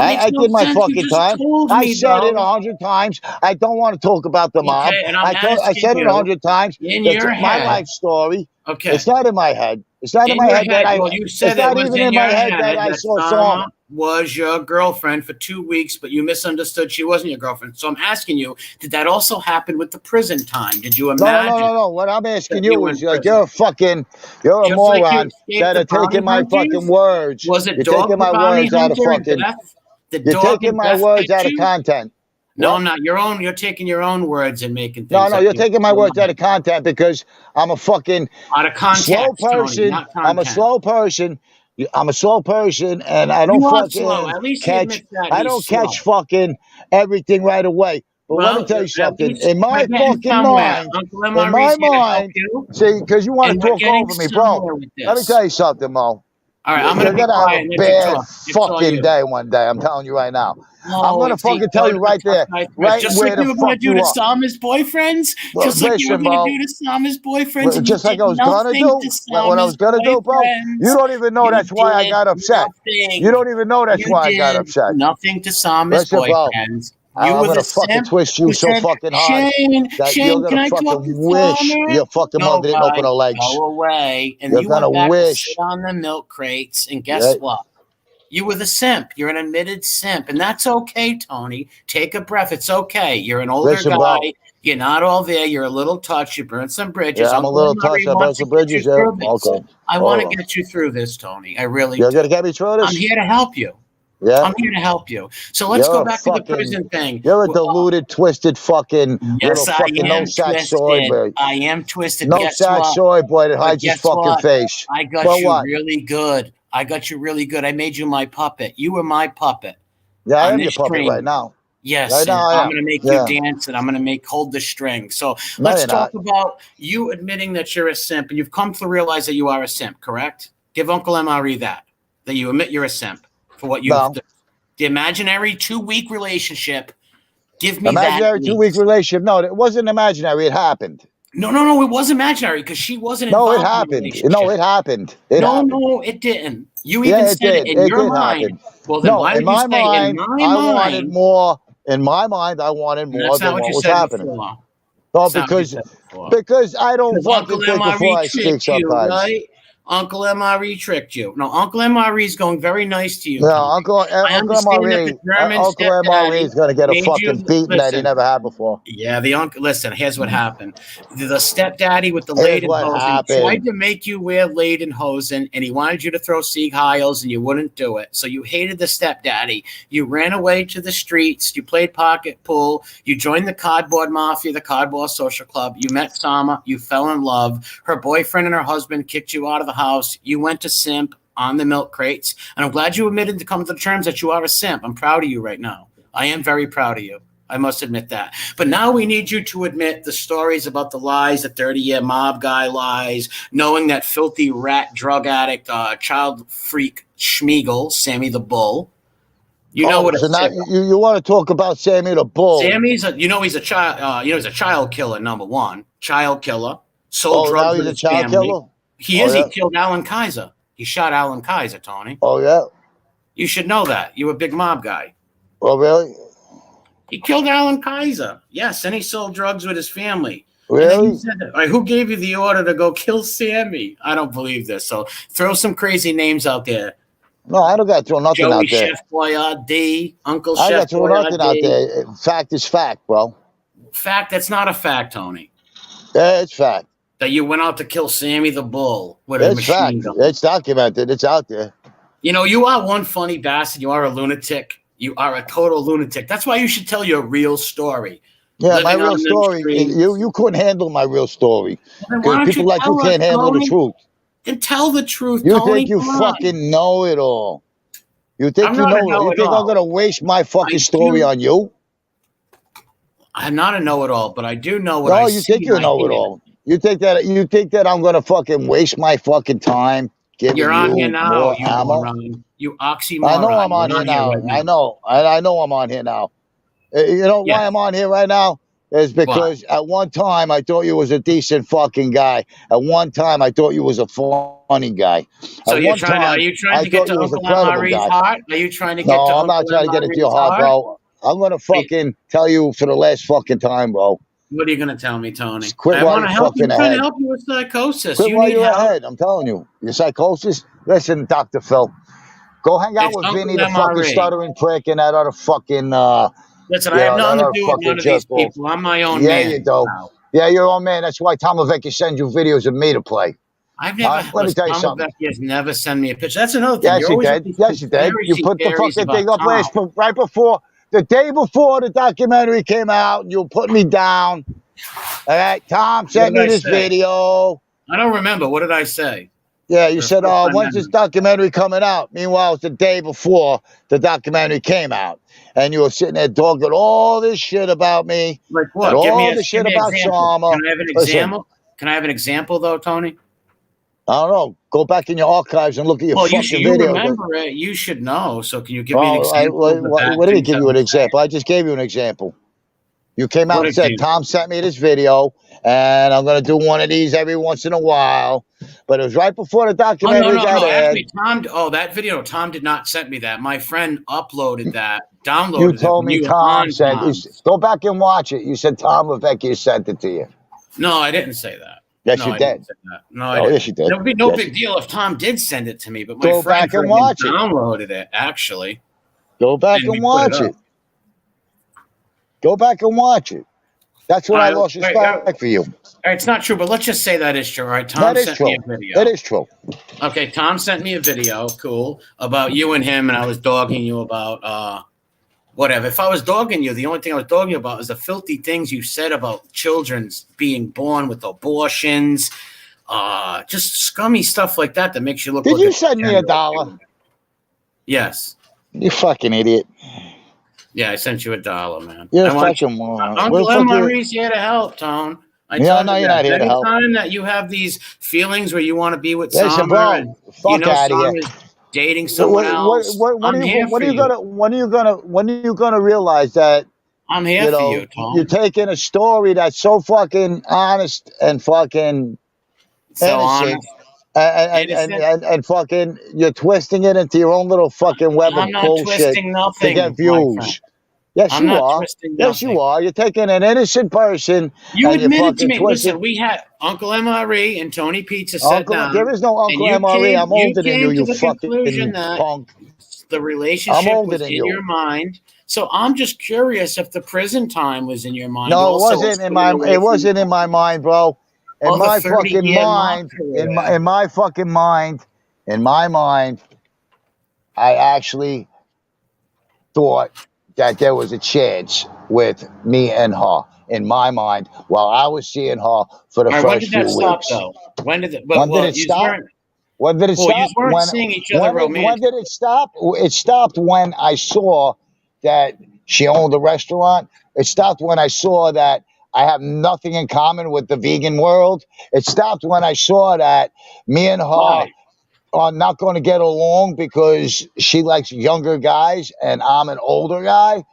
I did my fucking time. I said it 100 times. I don't want to talk about the mob. I said it 100 times. It's my life story. Okay. It's not in my head. It's not in my head that I. You said it's not even in my head that I saw Sama was your girlfriend for 2 weeks, but you misunderstood she wasn't your girlfriend. So I'm asking you, did that also happen with the prison time? Did you imagine? No. What I'm asking you is, like, you're a moron that are taking my fucking words. Was it you're taking my words out of fucking. You're taking my words out of content. No, I'm not. You're taking your own words and making things. No, you're taking my words out of content because I'm a fucking slow person. I'm a slow person. I'm a slow person, and I don't fucking catch. I don't catch fucking everything right away. But let me tell you something. In my fucking mind, see, because you want to talk over me, bro. Let me tell you something, Mo. All right, I'm going to have a bad fucking day one day. I'm telling you right now. I'm going to fucking tell you right there. Right just where like you were going to do to Sama's boyfriends? Just like you were going to do to Sama's boyfriends? Just like I was going to do? What I was going to do, bro? You don't even know that's why I got upset. You don't even know that's why I got upset. Nothing to Sama's boyfriends. I'm going to fucking twist you so fucking hard that you're going to fucking wish your fucking mother didn't open her legs. Go away. And you're going to wish. Sit on the milk crates, and guess what? You were the simp. You're an admitted simp, and that's okay, Tony. Take a breath. It's okay. You're an older guy. Bro. You're not all there. You're a little touched. You burned some bridges. Yeah, I'm a little touched. I burned some bridges. Okay. I want to get you through this, Tony. I really do. You're going to get me through this? I'm here to help you. Yeah. I'm here to help you. So let's go back to the prison thing. You're a deluded, twisted fucking little fucking no-sack soy boy. I am twisted. No-sack soy boy that hides his fucking face. I got you really good. I made you my puppet. You were my puppet. Yeah, I am your puppet right now. Yes, right now I'm going to make you dance, and I'm going to make hold the string. So let's talk about you admitting that you're a simp, and you've come to realize that you are a simp, correct? Give Uncle MRE that you admit you're a simp. For what you the imaginary 2-week relationship. Give me imaginary 2-week relationship. No, it wasn't imaginary. It happened. No, it was imaginary because she wasn't. No, it happened. No, it happened. No, it didn't. You even said it in your mind. Well, then why did you say in my mind? I wanted more. In my mind, I wanted more than what was happening. No, because I don't fucking think before I speak sometimes. Right? Uncle MRE tricked you. No, Uncle MRE is going very nice to you. No, Uncle MRE is going to get a fucking beating that he never had before. Yeah, the uncle. Listen, here's what happened. The stepdaddy with the lederhosen tried to make you wear lederhosen, and he wanted you to throw Sieg Heils, and you wouldn't do it. So you hated the stepdaddy. You ran away to the streets. You played pocket pool. You joined the cardboard mafia, the cardboard social club. You met Sama. You fell in love. Her boyfriend and her husband kicked you out of the house. You went to simp on the milk crates, and I'm glad you admitted to come to the terms that you are a simp. I'm proud of you right now. I am very proud of you. I must admit that. But now we need you to admit the stories about the lies, the 30-year mob guy lies, knowing that filthy rat drug addict, child freak Schmiegel, Sammy the Bull. You know what? So now you want to talk about Sammy the Bull? Sammy's, he's a child. He's a child killer. Number one, child killer. Sold drugs now he's with a his child family. killer. He is. Yeah. He killed Alan Kaiser. He shot Alan Kaiser, Tony. Oh yeah. You should know that. You're a big mob guy. Oh really? He killed Alan Kaiser. Yes, and he sold drugs with his family. Really? Said that. Right, who gave you the order to go kill Sammy? I don't believe this. So throw some crazy names out there. No, I don't got to throw nothing Joey out there. Chef Boyardee, Uncle I Chef got to throw nothing out there. Fact is fact, bro. Fact, that's not a fact, Tony. Yeah, it's fact. That you went out to kill Sammy the Bull with a machine gun. It's documented. It's out there. You know, you are one funny bastard. You are a lunatic. You are a total lunatic. That's why you should tell your real story. Yeah, my real story. You couldn't handle my real story. Well, people like you can't handle the truth. Then tell the truth, You Tony. think you fucking know it all. You think you know it all. You think I'm going to waste my fucking story on you? I'm not a know-it-all, but I do know what I see. No, you think you know it all. You think that I'm going to fucking waste my fucking time giving You're on here now, you ammo? You oxymoron. I know I'm on here now. I know I'm on here now. You know why I'm on here right now? Is because at one time I thought you was a decent fucking guy. At one time I thought you was a funny guy. So are you trying to get to Uncle MRE's heart? Are you trying to get to Uncle MRE's heart? No, I'm not trying to get into your heart, bro. I'm going to fucking tell you for the last fucking time, bro. What are you going to tell me, Tony? Just quit while you're fucking ahead. I'm trying to help you with psychosis. Quit while you're ahead. I'm telling you. Your psychosis? Listen, Dr. Phil. Go hang out with Vinny, the fucking stuttering prick, and that other fucking... Listen, I have nothing to do with none of these people. I'm my own man. Yeah, you do. Yeah, you're your own man. That's why Tom Vecchia sends you videos of me to play. I've never. Let me tell you something. Tom Vecchia has never sent me a picture. That's another thing. Yes, you did. Yes, you did. You put the fucking thing up right before, the day before the documentary came out, and you were putting me down. All right, Tom sent me this video. I don't remember. What did I say? Yeah, you said, when's this documentary coming out? Meanwhile, it's the day before the documentary came out. And you were sitting there talking all this shit about me. Like what? All this shit about Sharma. Can I have an example? Can I have an example, though, Tony? I don't know. Go back in your archives and look at your fucking videos. You remember it. You should know. So can you give me an example? What did he give you an example? I just gave you an example. You came out and said, Tom sent me this video, and I'm going to do one of these every once in a while. But it was right before the documentary got aired. Actually, that video, Tom did not send me that. My friend uploaded that, downloaded it. You told me Tom said, go back and watch it. You said Tom Vecchia sent it to you. No, I didn't say that. Yes, you did. No, yes, you did. There would be no big deal if Tom did send it to me, but my friend downloaded it, actually. Go back and watch it. Go back and watch it. That's when I lost respect for you. It's not true, but let's just say that is true. All right, Tom sent me a video. That is true. Okay, Tom sent me a video, cool, about you and him, and I was dogging you about whatever. If I was dogging you, the only thing I was dogging you about is the filthy things you said about children's being born with abortions, just scummy stuff like that makes you look. Did you send me $1? Yes. You fucking idiot. Yeah, I sent you $1, man. You're a fucking moron. Uncle MRE's here to help, Tone. No, you're not here to help. Anytime that you have these feelings where you want to be with someone, bro, fuck out of here. Dating someone else. When are you gonna realize that I'm here for you, Tom? You're taking a story that's so fucking honest and fucking innocent. And fucking, you're twisting it into your own little fucking web of bullshit to get views. Yes, you are. Yes, you are. You're taking an innocent person. You admitted to me. Listen, we had Uncle MRE and Tony Pizza sat down. There is no Uncle MRE. I'm older than you, you fucking punk. The relationship was in your mind. So I'm just curious if the prison time was in your mind. No, it wasn't in my. It wasn't in my mind, bro. In my fucking mind, in my fucking mind, in my mind, I actually thought that there was a chance with me and her. In my mind, while I was seeing her for the first few weeks. When did it stop? When did it stop? You weren't seeing each other romantically. When did it stop? It stopped when I saw that she owned a restaurant. It stopped when I saw that I have nothing in common with the vegan world. It stopped when I saw that me and her Why? are not going to get along because she likes younger guys and I'm an older guy.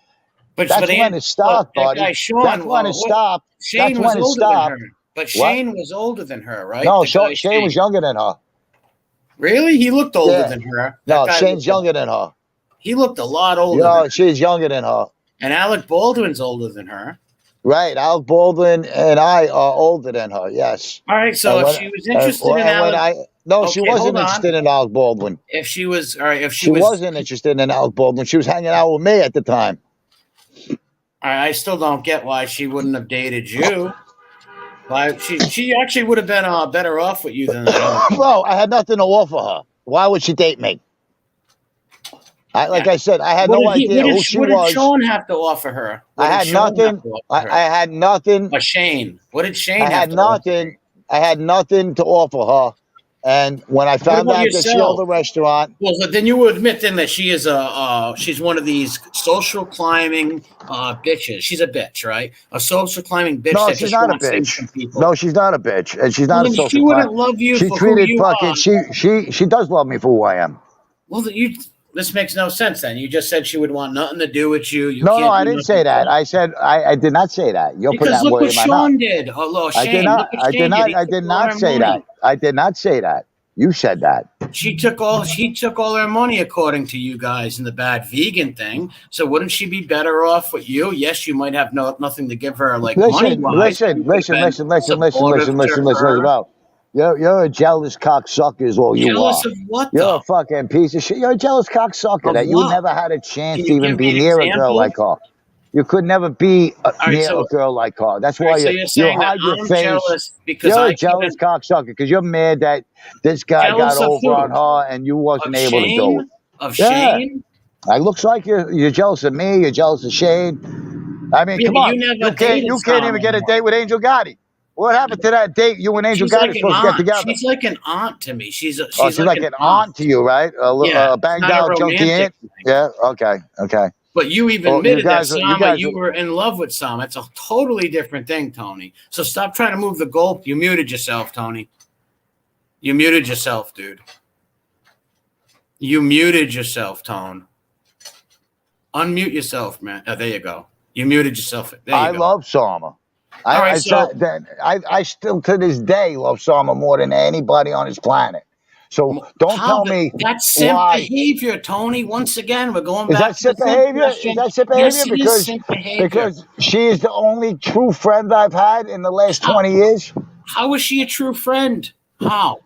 But That's when it stopped, that buddy. guy That's Sean, when it stopped. That's Shane was when it older than her. stopped. But What? Shane was older than her, right? No, The guy Shane was younger than her. Really? He looked older Yeah. than her. That No, guy Shane's younger than her. he looked a lot older than No, her. she's younger than her. And Alec Baldwin's older than her. Right. Alec Baldwin and I are older than her. Yes. All right, so if she was interested in Alec, no, she okay, wasn't hold on. interested in Alec Baldwin. If she was, all right, if She wasn't interested in Alec Baldwin. She was hanging out with me at the time. I still don't get why she wouldn't have dated you. Why she actually would have been better off with you than that. Bro, I had nothing to offer her. Why would she date me? Like I said, I had no idea who she was. What did Sean have to offer her? I had nothing. I had nothing. Shane. What did Shane I had nothing. I had nothing to offer her. And when I found out that she owned the restaurant, well, then you will admit then that she is she's one of these social climbing bitches. She's a bitch, right? A social climbing bitch. No, that she's just not a wants things bitch. from people. No, she's not a bitch, and she's not a social. She wouldn't love you. She for treated who you fucking. are. She does love me for who I am. Well, this makes no sense. Then you just said she would want nothing to do with you. No, I didn't say that. I said I did not say that. You're putting that word in my mouth. Sean did. Oh, Shane. I did not say that. I did not say that. You said that. She took all her money, according to you guys, in the bad vegan thing. So wouldn't she be better off with you? Yes, you might have nothing to give her, like money wise. Listen. Well, you're a jealous cocksucker, is all you are. Jealous of what? You're a fucking piece of shit. You're a jealous cocksucker that you never had a chance to even be near a girl like her. You could never be near a girl like her. That's why you hide your face. You're a jealous cocksucker because you're mad that this guy got over on her and you wasn't able to do it. Of Shane? It looks like you're jealous of me. You're jealous of Shane. I mean, come on. You can't even get a date with Angel Gotti. What happened to that date you and Angel Gotti supposed to get together? She's like an aunt to me. She's like an aunt to you, right? A banged out junkie aunt. Yeah. Okay. But you even admitted that you were in love with Sama. It's a totally different thing, Tony. So stop trying to move the goal. You muted yourself, Tony. You muted yourself, dude. You muted yourself, Tone. Unmute yourself, man. Oh, there you go. You muted yourself. I love Sama. I still to this day love Sama more than anybody on this planet. So don't tell me that's simp behavior, Tony. Once again, we're going back. Is that simp behavior? Is that simp behavior? Because she is the only true friend I've had in the last 20 years. How is she a true friend? How?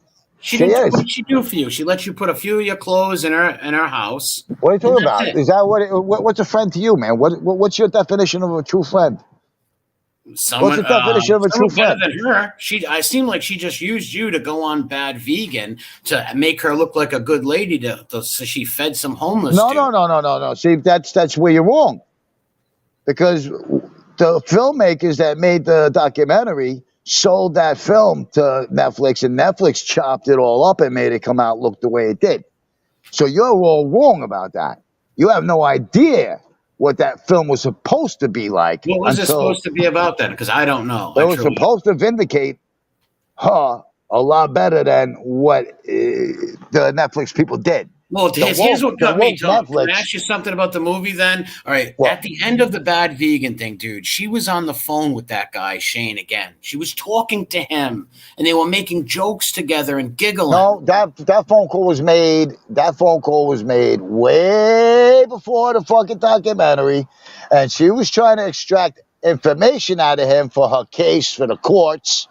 What did she do for you? She let you put a few of your clothes in her house. What are you talking about? Is that what's a friend to you, man? What's your definition of a true friend? What's the definition of a true friend? Better than her. I seem like she just used you to go on bad vegan to make her look like a good lady. So she fed some homeless. No. See, that's where you're wrong. Because the filmmakers that made the documentary sold that film to Netflix, and Netflix chopped it all up and made it come out look the way it did. So you're all wrong about that. You have no idea what that film was supposed to be like. What was it supposed to be about then? Because I don't know. It was supposed to vindicate her a lot better than what the Netflix people did. Well, here's what got me, Tom. Can I ask you something about the movie then? All right. What? At the end of the bad vegan thing, dude, she was on the phone with that guy, Shane, again. She was talking to him, and they were making jokes together and giggling. No, that phone call was made. That phone call was made way before the fucking documentary, and she was trying to extract information out of him for her case for the courts,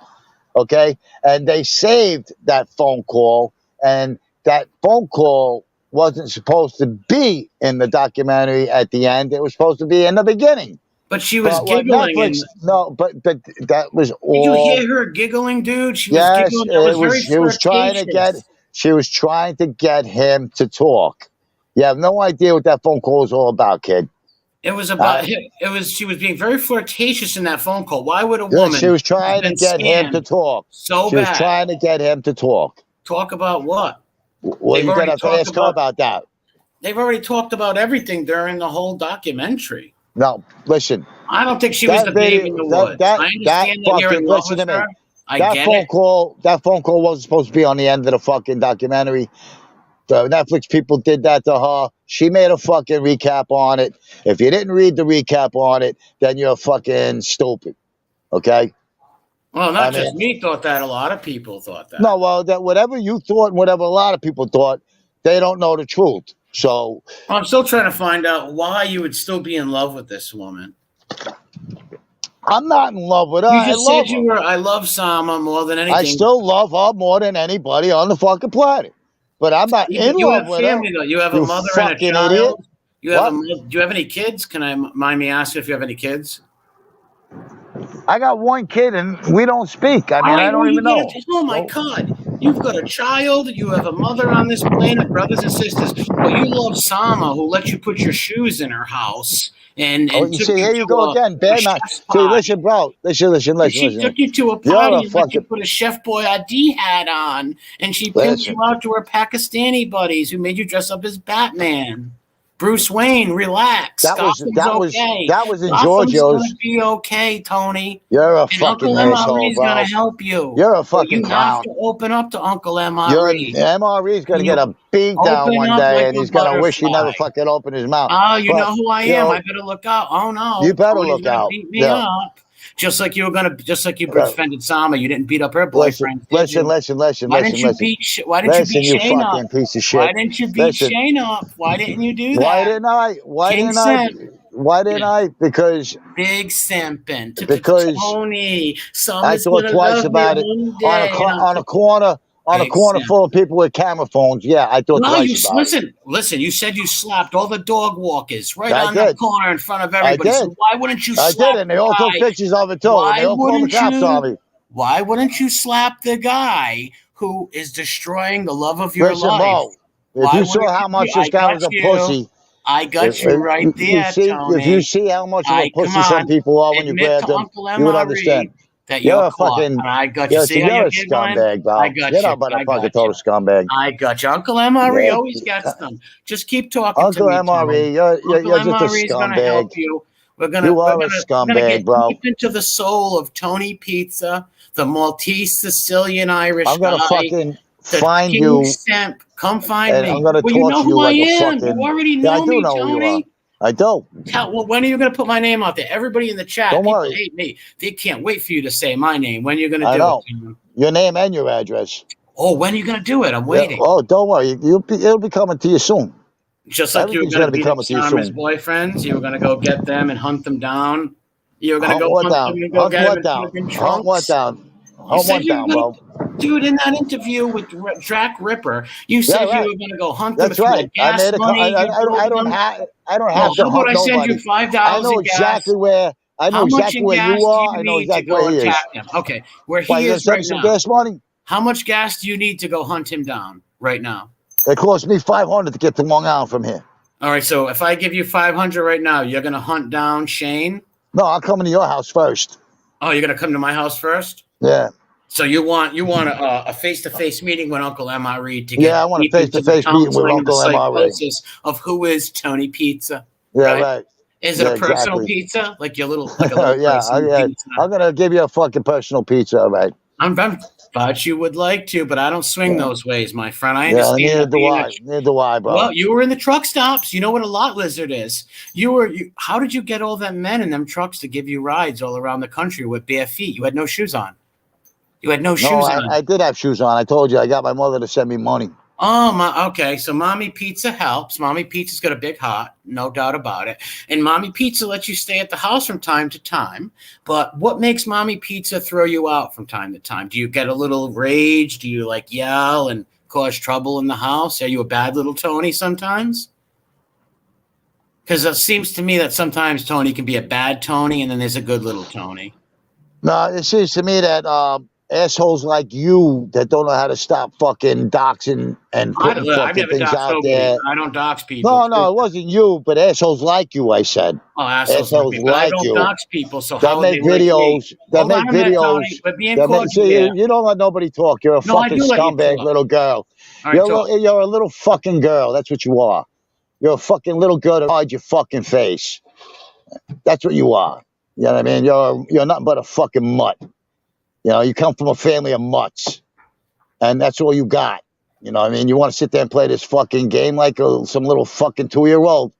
okay? And they saved that phone call, and that phone call wasn't supposed to be in the documentary at the end. It was supposed to be in the beginning. But she was giggling. But that was all. Did you hear her giggling, dude? She was giggling. She was trying to get him to talk. You have no idea what that phone call was all about, kid. It was about she was being very flirtatious in that phone call. Why would a woman? She was trying to get him to talk. She was trying to get him to talk. Talk about what? Well, you're going to ask her about that. They've already talked about everything during the whole documentary. No, listen. I don't think she was the babe in the woods. I understand that you're in love with her. I get it. That phone call wasn't supposed to be on the end of the fucking documentary. The Netflix people did that to her. She made a fucking recap on it. If you didn't read the recap on it, then you're fucking stupid. Okay? Well, not just me thought that. A lot of people thought that. No, well, that whatever you thought and whatever a lot of people thought, they don't know the truth. So I'm still trying to find out why you would still be in love with this woman. I'm not in love with her. You just said you were. I love Sama more than anything. I still love her more than anybody on the fucking planet. But I'm not in love with her. You have family, though. You have a mother and a child. Idiot. Do you have any kids? Can I mind me ask you if you have any kids? I got one kid and we don't speak. I mean, I don't even know. Oh my God. You've got a child. You have a mother on this planet, brothers and sisters. But you love Sama, who let you put your shoes in her house. And you see, here you go again. Bad night. See, listen, bro. Listen. She took you to a party and let you put a Chef Boyardee hat on. And she pimped you out to her Pakistani buddies who made you dress up as Batman. Bruce Wayne, relax. That was in Georgia's. Gonna be okay, Tony. You're a fucking asshole, bro. Uncle MRE is gonna help you. You're a fucking clown. You have to open up to Uncle MRE. MRE is gonna get a beat down one day, and he's gonna wish he never fucking opened his mouth. Oh, you know who I am. I better look out. Oh no, you better look out. Beat me up. Just like you defended Sama, you didn't beat up her boyfriend. Listen. Why didn't you beat Shane up? You fucking piece of shit. Why didn't you beat Shane up? Why didn't you do that? Why didn't I? Because big simping. Because Tony, I thought twice about it on a corner. On a corner full of people with camera phones. Yeah, I thought twice about it. Listen, you said you slapped all the dog walkers on the corner in front of everybody. So why wouldn't you slap I did, and they all took pictures of it too. And they all called the cops on me. Why wouldn't you slap the guy who is destroying the love of your life? Mo, if you saw how much this guy was a pussy. I got you right there, Tony. If you see how much of a pussy some people are when you grab them, you would understand. That you're a fucking. I got you. See how you're a scumbag, bro. I got you. You're not a fucking total scumbag. I got you. Uncle MRE always gets them. Just keep talking Uncle to me. MRE, you're just a scumbag. Gonna help you. You are a scumbag, bro. Deep into the soul of Tony Pizza, the Maltese, Sicilian, Irish guy. I'm gonna fucking find you. Simp. Come find me. I'm gonna torture you know who like I am. A fucking. You already know me, Tony. I don't. Well, when are you going to put my name out there? Everybody in the chat, people hate me. They can't wait for you to say my name. When are you going to do it? Your name and your address. Oh, when are you going to do it? I'm waiting. Yeah. Oh, don't worry. It'll be coming to you soon. Just like you were going to be coming to you soon. His boyfriends, you were going to go get them and hunt them down. You were going to go hunt them and go get them. Hunt what down? Hunt what down, bro? Dude, in that interview with Jack Ripper, you said you were going to go hunt them. That's right. I made I don't have to hunt nobody. I send you $5 I know exactly where. I know exactly where you are. I know exactly where he is. Okay, where he is right now. Gas money? How much gas do you need to go hunt him down right now? It cost me $500 to get to Long Island from here. All right, so if I give you $500 right now, you're going to hunt down Shane? No, I'll come into your house first. Oh, you're going to come to my house first? Yeah. So you want a face-to-face meeting with Uncle MRE to get I want a face-to-face meeting with Uncle MRE of who is Tony Pizza. Yeah, right. Is it a personal pizza? Like your little pizza? I'm gonna give you a fucking personal pizza, right? I'm thought you would like to, but I don't swing those ways, my friend. I understand. Neither do I, bro. Well, you were in the truck stops. You know what a lot lizard is. How did you get all them men in them trucks to give you rides all around the country with bare feet? You had no shoes on. You had no shoes on. I did have shoes on. I told you. I got my mother to send me money. Oh, okay. So Mommy Pizza helps. Mommy Pizza's got a big heart, no doubt about it. And Mommy Pizza lets you stay at the house from time to time. But what makes Mommy Pizza throw you out from time to time? Do you get a little rage? Do you yell and cause trouble in the house? Are you a bad little Tony sometimes? Because it seems to me that sometimes Tony can be a bad Tony and then there's a good little Tony. No, it seems to me that assholes like you that don't know how to stop fucking doxing and putting fucking things out there. I don't dox people. No, it wasn't you, but assholes like you, I said. Oh, assholes like you. I don't dox people, so that make videos. That make videos. You don't let nobody talk. You're a fucking scumbag little girl. You're a little fucking girl. That's what you are. You're a fucking little girl that hides your fucking face. That's what you are. You know what I mean? You're nothing but a fucking mutt. You know, you come from a family of mutts, and that's all you got. You know what I mean? You want to sit there and play this fucking game like some little fucking 2-year-old?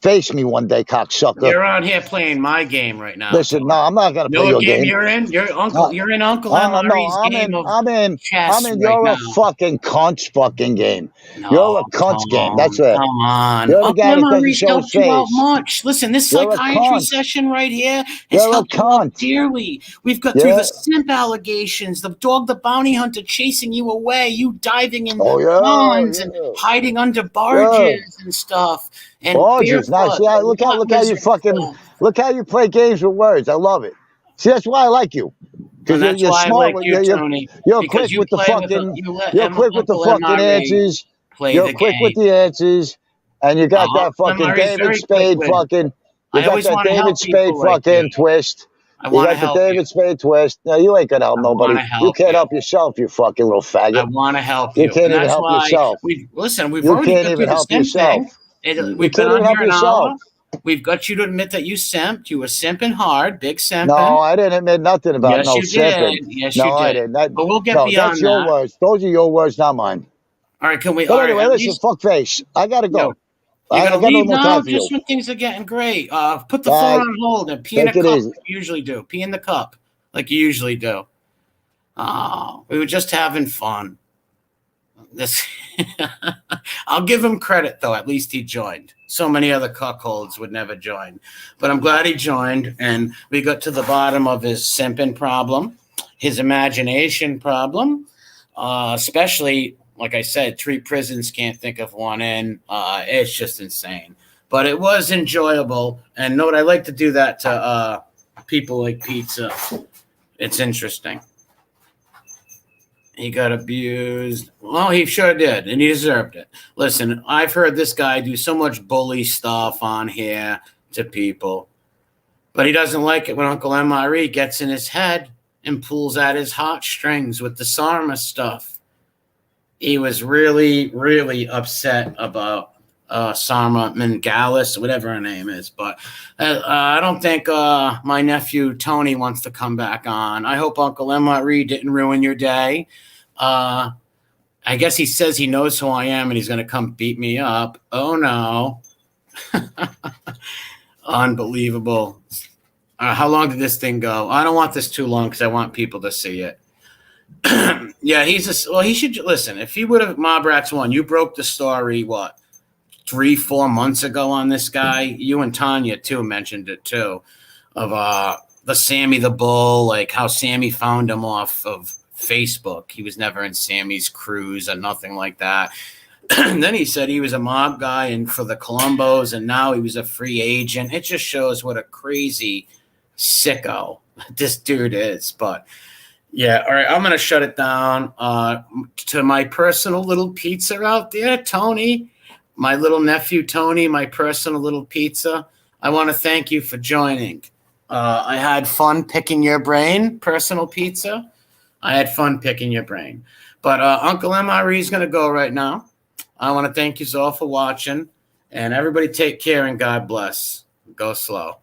Face me one day, cocksucker. You're on here playing my game right now. Listen, no, I'm not gonna play your game. You're in? You're in Uncle MRE's game of chess you're right a now. fucking cunt's fucking game. No, you're a cunt's game. That's it. Come on. You're the guy that doesn't MRE's show his helped you out face. much. Listen, this You're a psychiatry cunt. session right here has You're helped a you out cunt. dearly. We've got through the simp allegations, the dog, the bounty hunter chasing you away, you diving in ponds and hiding under barges and stuff. And barges, nice. Yeah, look how you fucking look how you play games with words. I love it. See, that's why I like you. Because you're smart. You're quick with the fucking. You're quick with the fucking answers. You're quick with the answers, and you got that fucking David Spade fucking. You got that David Spade fucking twist. You got the David Spade twist. No, you ain't gonna help nobody. You can't help yourself, you fucking little faggot. I want to help you. You can't even help yourself. We've already can't even help yourself. We've been on here an hour. We've got you to admit that you simped. You were simping hard, big simping. No, I didn't admit nothing about no simping. Yes, you did. I didn't. But we'll get beyond that's your words. Those are your words, not mine. All right, can we? But anyway, listen, fuck face. I gotta go. You gotta leave now, just when things are getting great. Put the phone on hold and pee in a cup like you usually do. Pee in the cup like you usually do. We were just having fun. This I'll give him credit though. At least he joined. So many other cuckolds would never join, but I'm glad he joined, and we got to the bottom of his simping problem, his imagination problem, especially like I said, 3 prisons can't think of one in. It's just insane, but it was enjoyable. And note, I like to do that to people like Pizza. It's interesting. He got abused. Well, he sure did, and he deserved it. Listen, I've heard this guy do so much bully stuff on here to people, but he doesn't like it when Uncle MRE gets in his head and pulls at his heartstrings with the Sarma stuff. He was really, really upset about Sarma Mangalis, whatever her name is. But I don't think my nephew Tony wants to come back on. I hope Uncle MRE didn't ruin your day. I guess he says he knows who I am and he's going to come beat me up. Oh, no. Unbelievable. How long did this thing go? I don't want this too long because I want people to see it. Yeah, he should listen. If he would have Mob Rats won, you broke the story, 3-4 months ago on this guy? You and Tanya, too, mentioned it, too, of the Sammy the Bull, like how Sammy found him off of Facebook. He was never in Sammy's cruise or nothing like that. And then he said he was a mob guy and for the Colombos, and now he was a free agent. It just shows what a crazy sicko this dude is. But yeah, all right, I'm going to shut it down. To my personal little pizza out there, Tony, my little nephew, Tony, my personal little pizza, I want to thank you for joining. I had fun picking your brain, personal pizza. I had fun picking your brain. But Uncle MRE is going to go right now. I want to thank you all for watching. And everybody take care and God bless. Go slow.